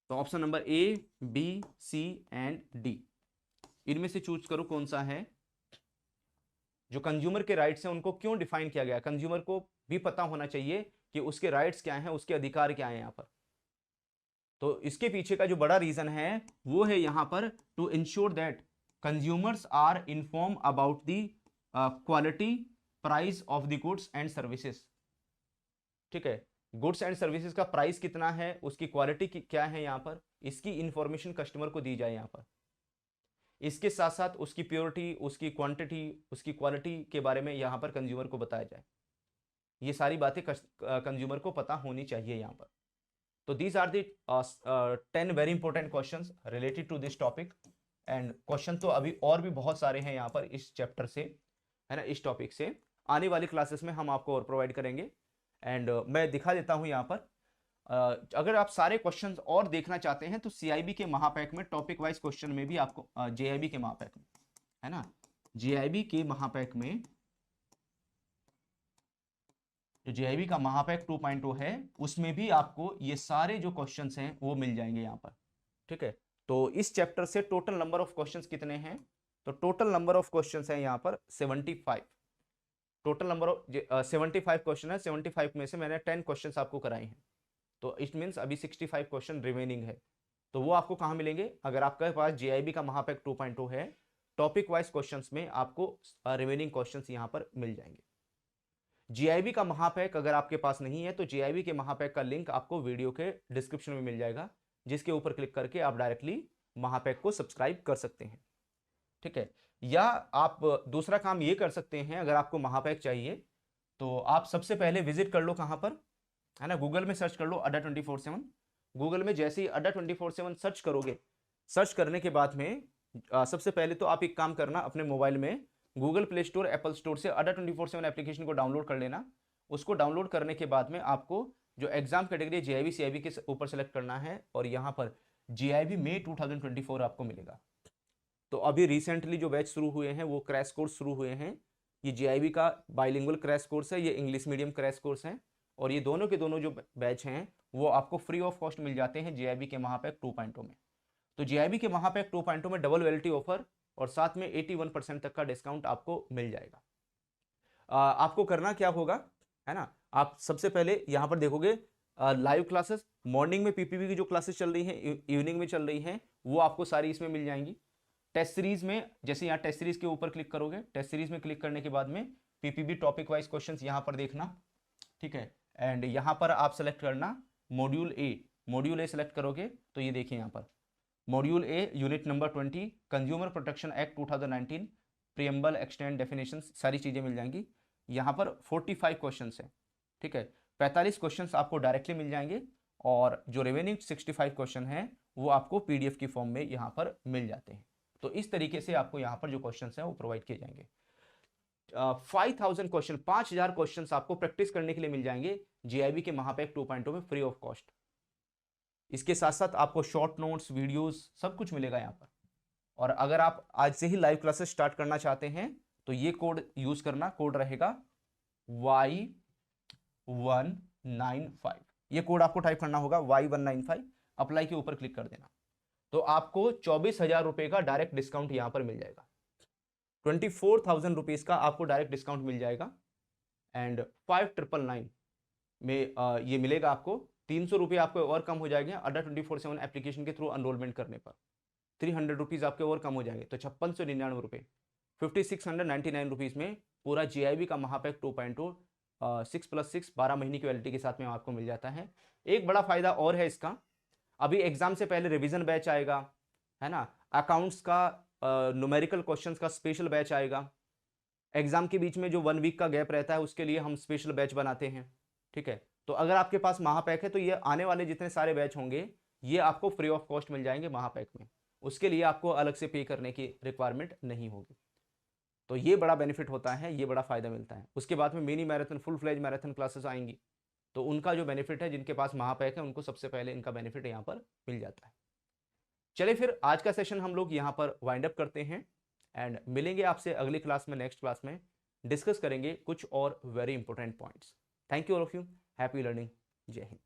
तो option number A B C and D, इनमें से चूज करो कौन सा है। जो कंज्यूमर के राइट्स हैं उनको क्यों डिफाइन किया गया, कंज्यूमर को भी पता होना चाहिए कि उसके राइट्स क्या हैं, उसके अधिकार क्या हैं यहां पर। तो इसके पीछे का जो बड़ा रीजन है वो है यहां पर to ensure that consumers are inform about the quality price of the goods and services. ठीक है, गुड्स एंड सर्विसेज का प्राइस कितना है, उसकी क्वालिटी क्या है यहां पर, इसकी इंफॉर्मेशन कस्टमर को दी जाए यहां पर। इसके साथ साथ उसकी प्योरिटी, उसकी क्वांटिटी, उसकी क्वालिटी के बारे में यहां पर कंज्यूमर को बताया जाए। ये सारी बातें कंज्यूमर को पता होनी चाहिए यहां पर। तो these are the 10 very important questions related to this topic. And question तो अभी और भी बहुत सारे हैं यहाँ पर इस चैप्टर से, है ना, इस टॉपिक से आने वाली क्लासेस में हम आपको और प्रोवाइड करेंगे। एंड मैं दिखा देता हूँ यहाँ पर, अगर आप सारे क्वेश्चंस और देखना चाहते हैं तो सीआईबी के महापैक में टॉपिक वाइज क्वेश्चन में भी आपको, जेआईबी के महापैक में, है ना, जेआईबी के महापैक में, जो जेआईबी का महापैक 2.0 है उसमें भी आपको ये सारे जो क्वेश्चंस हैं वो मिल जाएंगे यहाँ पर। ठीक है, तो इस चैप्टर से टोटल नंबर ऑफ क्वेश्चंस कितने हैं, तो टोटल नंबर ऑफ क्वेश्चंस हैं यहाँ पर 75। टोटल नंबर ऑफ 75 क्वेश्चन है, 75 में से मैंने 10 क्वेश्चंस आपको कराए हैं, तो इट मींस अभी 65 क्वेश्चन रिमेनिंग है। तो वो आपको कहाँ मिलेंगे, अगर आपके पास जेआईबी का महापैक 2.0 है, टॉपिक वाइज क्वेश्चंस में आपको रिमेनिंग क्वेश्चंस यहाँ पर मिल जाएंगे। जीआईबी का महापैक अगर आपके पास नहीं है तो जीआईबी के महापैक का लिंक आपको वीडियो के डिस्क्रिप्शन में मिल जाएगा, जिसके ऊपर क्लिक करके आप डायरेक्टली महापैक को सब्सक्राइब कर सकते हैं। ठीक है, या आप दूसरा काम ये कर सकते हैं, अगर आपको महापैक चाहिए तो आप सबसे पहले विजिट कर लो कहां पर, है ना, गूगल में सर्च कर लो अड्डा 24/7। गूगल में जैसे ही अड्डा 24/7 सर्च करोगे, सर्च करने के बाद में सबसे पहले तो आप एक काम करना, अपने मोबाइल में Google play store, Apple store से अड्डा 24/7 एप्लीकेशन को डाउनलोड कर लेना। उसको डाउनलोड करने के बाद में आपको जो एग्जाम कैटेगरी जेआईबी सीआईबी के ऊपर सेलेक्ट करना है, और यहाँ पर जेआईबी मई 2024 आपको मिलेगा। तो अभी रिसेंटली जो बैच शुरू हुए हैं वो क्रैश कोर्स शुरू हुए हैं। ये जेआईबी का बाइलिंगुअल क्रैश कोर्स है, ये इंग्लिश मीडियम क्रैश कोर्स है, और ये दोनों के दोनों जो बैच हैं वो आपको फ्री ऑफ कॉस्ट मिल जाते हैं जेआईबी के महापैक 2.0 में। तो जेआईबी के महापैक 2.0 में डबल वैलिडिटी ऑफर और साथ में 81% तक का डिस्काउंट आपको मिल जाएगा। आपको करना क्या होगा, है ना, आप सबसे पहले यहाँ पर देखोगे लाइव क्लासेस, मॉर्निंग में पीपीबी की जो क्लासेस चल रही हैं, इवनिंग में चल रही हैं, वो आपको सारी इसमें मिल जाएंगी। टेस्ट सीरीज में जैसे यहाँ टेस्ट सीरीज के ऊपर क्लिक करोगे, टेस्ट सीरीज में क्लिक करने के बाद में पीपीबी टॉपिक वाइज क्वेश्चंस यहाँ पर देखना। ठीक है, एंड यहाँ पर आप सेलेक्ट करना module A, module A select करोगे तो ये देखिए यहाँ पर module a unit number 20 consumer protection act 2019 preamble extend definitions, सारी चीज़ें मिल जाएंगी। यहाँ पर 45 क्वेश्चंस हैं। ठीक है, 45 क्वेश्चंस आपको डायरेक्टली मिल जाएंगे, और जो रिमेनिंग 65 क्वेश्चन हैं वो आपको पीडीएफ की फॉर्म में यहाँ पर मिल जाते हैं। तो इस तरीके से आपको यहाँ पर जो क्वेश्चंस हैं वो प्रोवाइड किए जाएंगे। 5000 क्वेश्चन, 5000 क्वेश्चन आपको प्रैक्टिस करने के लिए मिल जाएंगे जेआईबी के महापैक 2.0 में फ्री ऑफ कॉस्ट। इसके साथ साथ आपको शॉर्ट नोट्स, वीडियोस, सब कुछ मिलेगा यहाँ पर। और अगर आप आज से ही लाइव क्लासेस स्टार्ट करना चाहते हैं तो ये कोड यूज करना, कोड रहेगा Y1 Y195, ये कोड आपको टाइप करना होगा Y195, अप्लाई के ऊपर क्लिक कर देना। तो आपको 24,000 रुपए का डायरेक्ट डिस्काउंट यहां पर मिल जाएगा, 24,000 रुपीज का आपको डायरेक्ट डिस्काउंट मिल जाएगा। एंड 5999 में ये मिलेगा आपको। 300 रुपये आपको और कम हो जाएंगे अडा 24/7 एप्लीकेशन के थ्रू एनरोलमेंट करने पर। 300 रुपीज़ आपके और कम हो जाएंगे, तो 5699 रुपये, 5699 रुपीज़ में पूरा GIB का महापैक 2.2 6+6 12 महीने की वैलिडिटी के साथ में आपको मिल जाता है। एक बड़ा फायदा और है इसका, अभी एग्जाम से पहले रिवीजन बैच आएगा, है ना, अकाउंट्स का न्यूमेरिकल क्वेश्चंस का स्पेशल बैच आएगा। एग्जाम के बीच में जो 1 वीक का गैप रहता है उसके लिए हम स्पेशल बैच बनाते हैं, ठीक है। तो अगर आपके पास महापैक है तो ये आने वाले जितने सारे बैच होंगे ये आपको फ्री ऑफ कॉस्ट मिल जाएंगे महापैक में, उसके लिए आपको अलग से पे करने की रिक्वायरमेंट नहीं होगी। तो ये बड़ा बेनिफिट होता है, ये बड़ा फायदा मिलता है। उसके बाद में mini marathon, full fledge marathon classes आएंगी, तो उनका जो बेनिफिट है, जिनके पास महापैक है उनको सबसे पहले इनका बेनिफिट यहाँ पर मिल जाता है। चलिए फिर आज का सेशन हम लोग यहाँ पर वाइंड अप करते हैं एंड मिलेंगे आपसे अगली क्लास में, नेक्स्ट क्लास में डिस्कस करेंगे कुछ और very important points. Thank you all of you, happy learning, जय हिंद।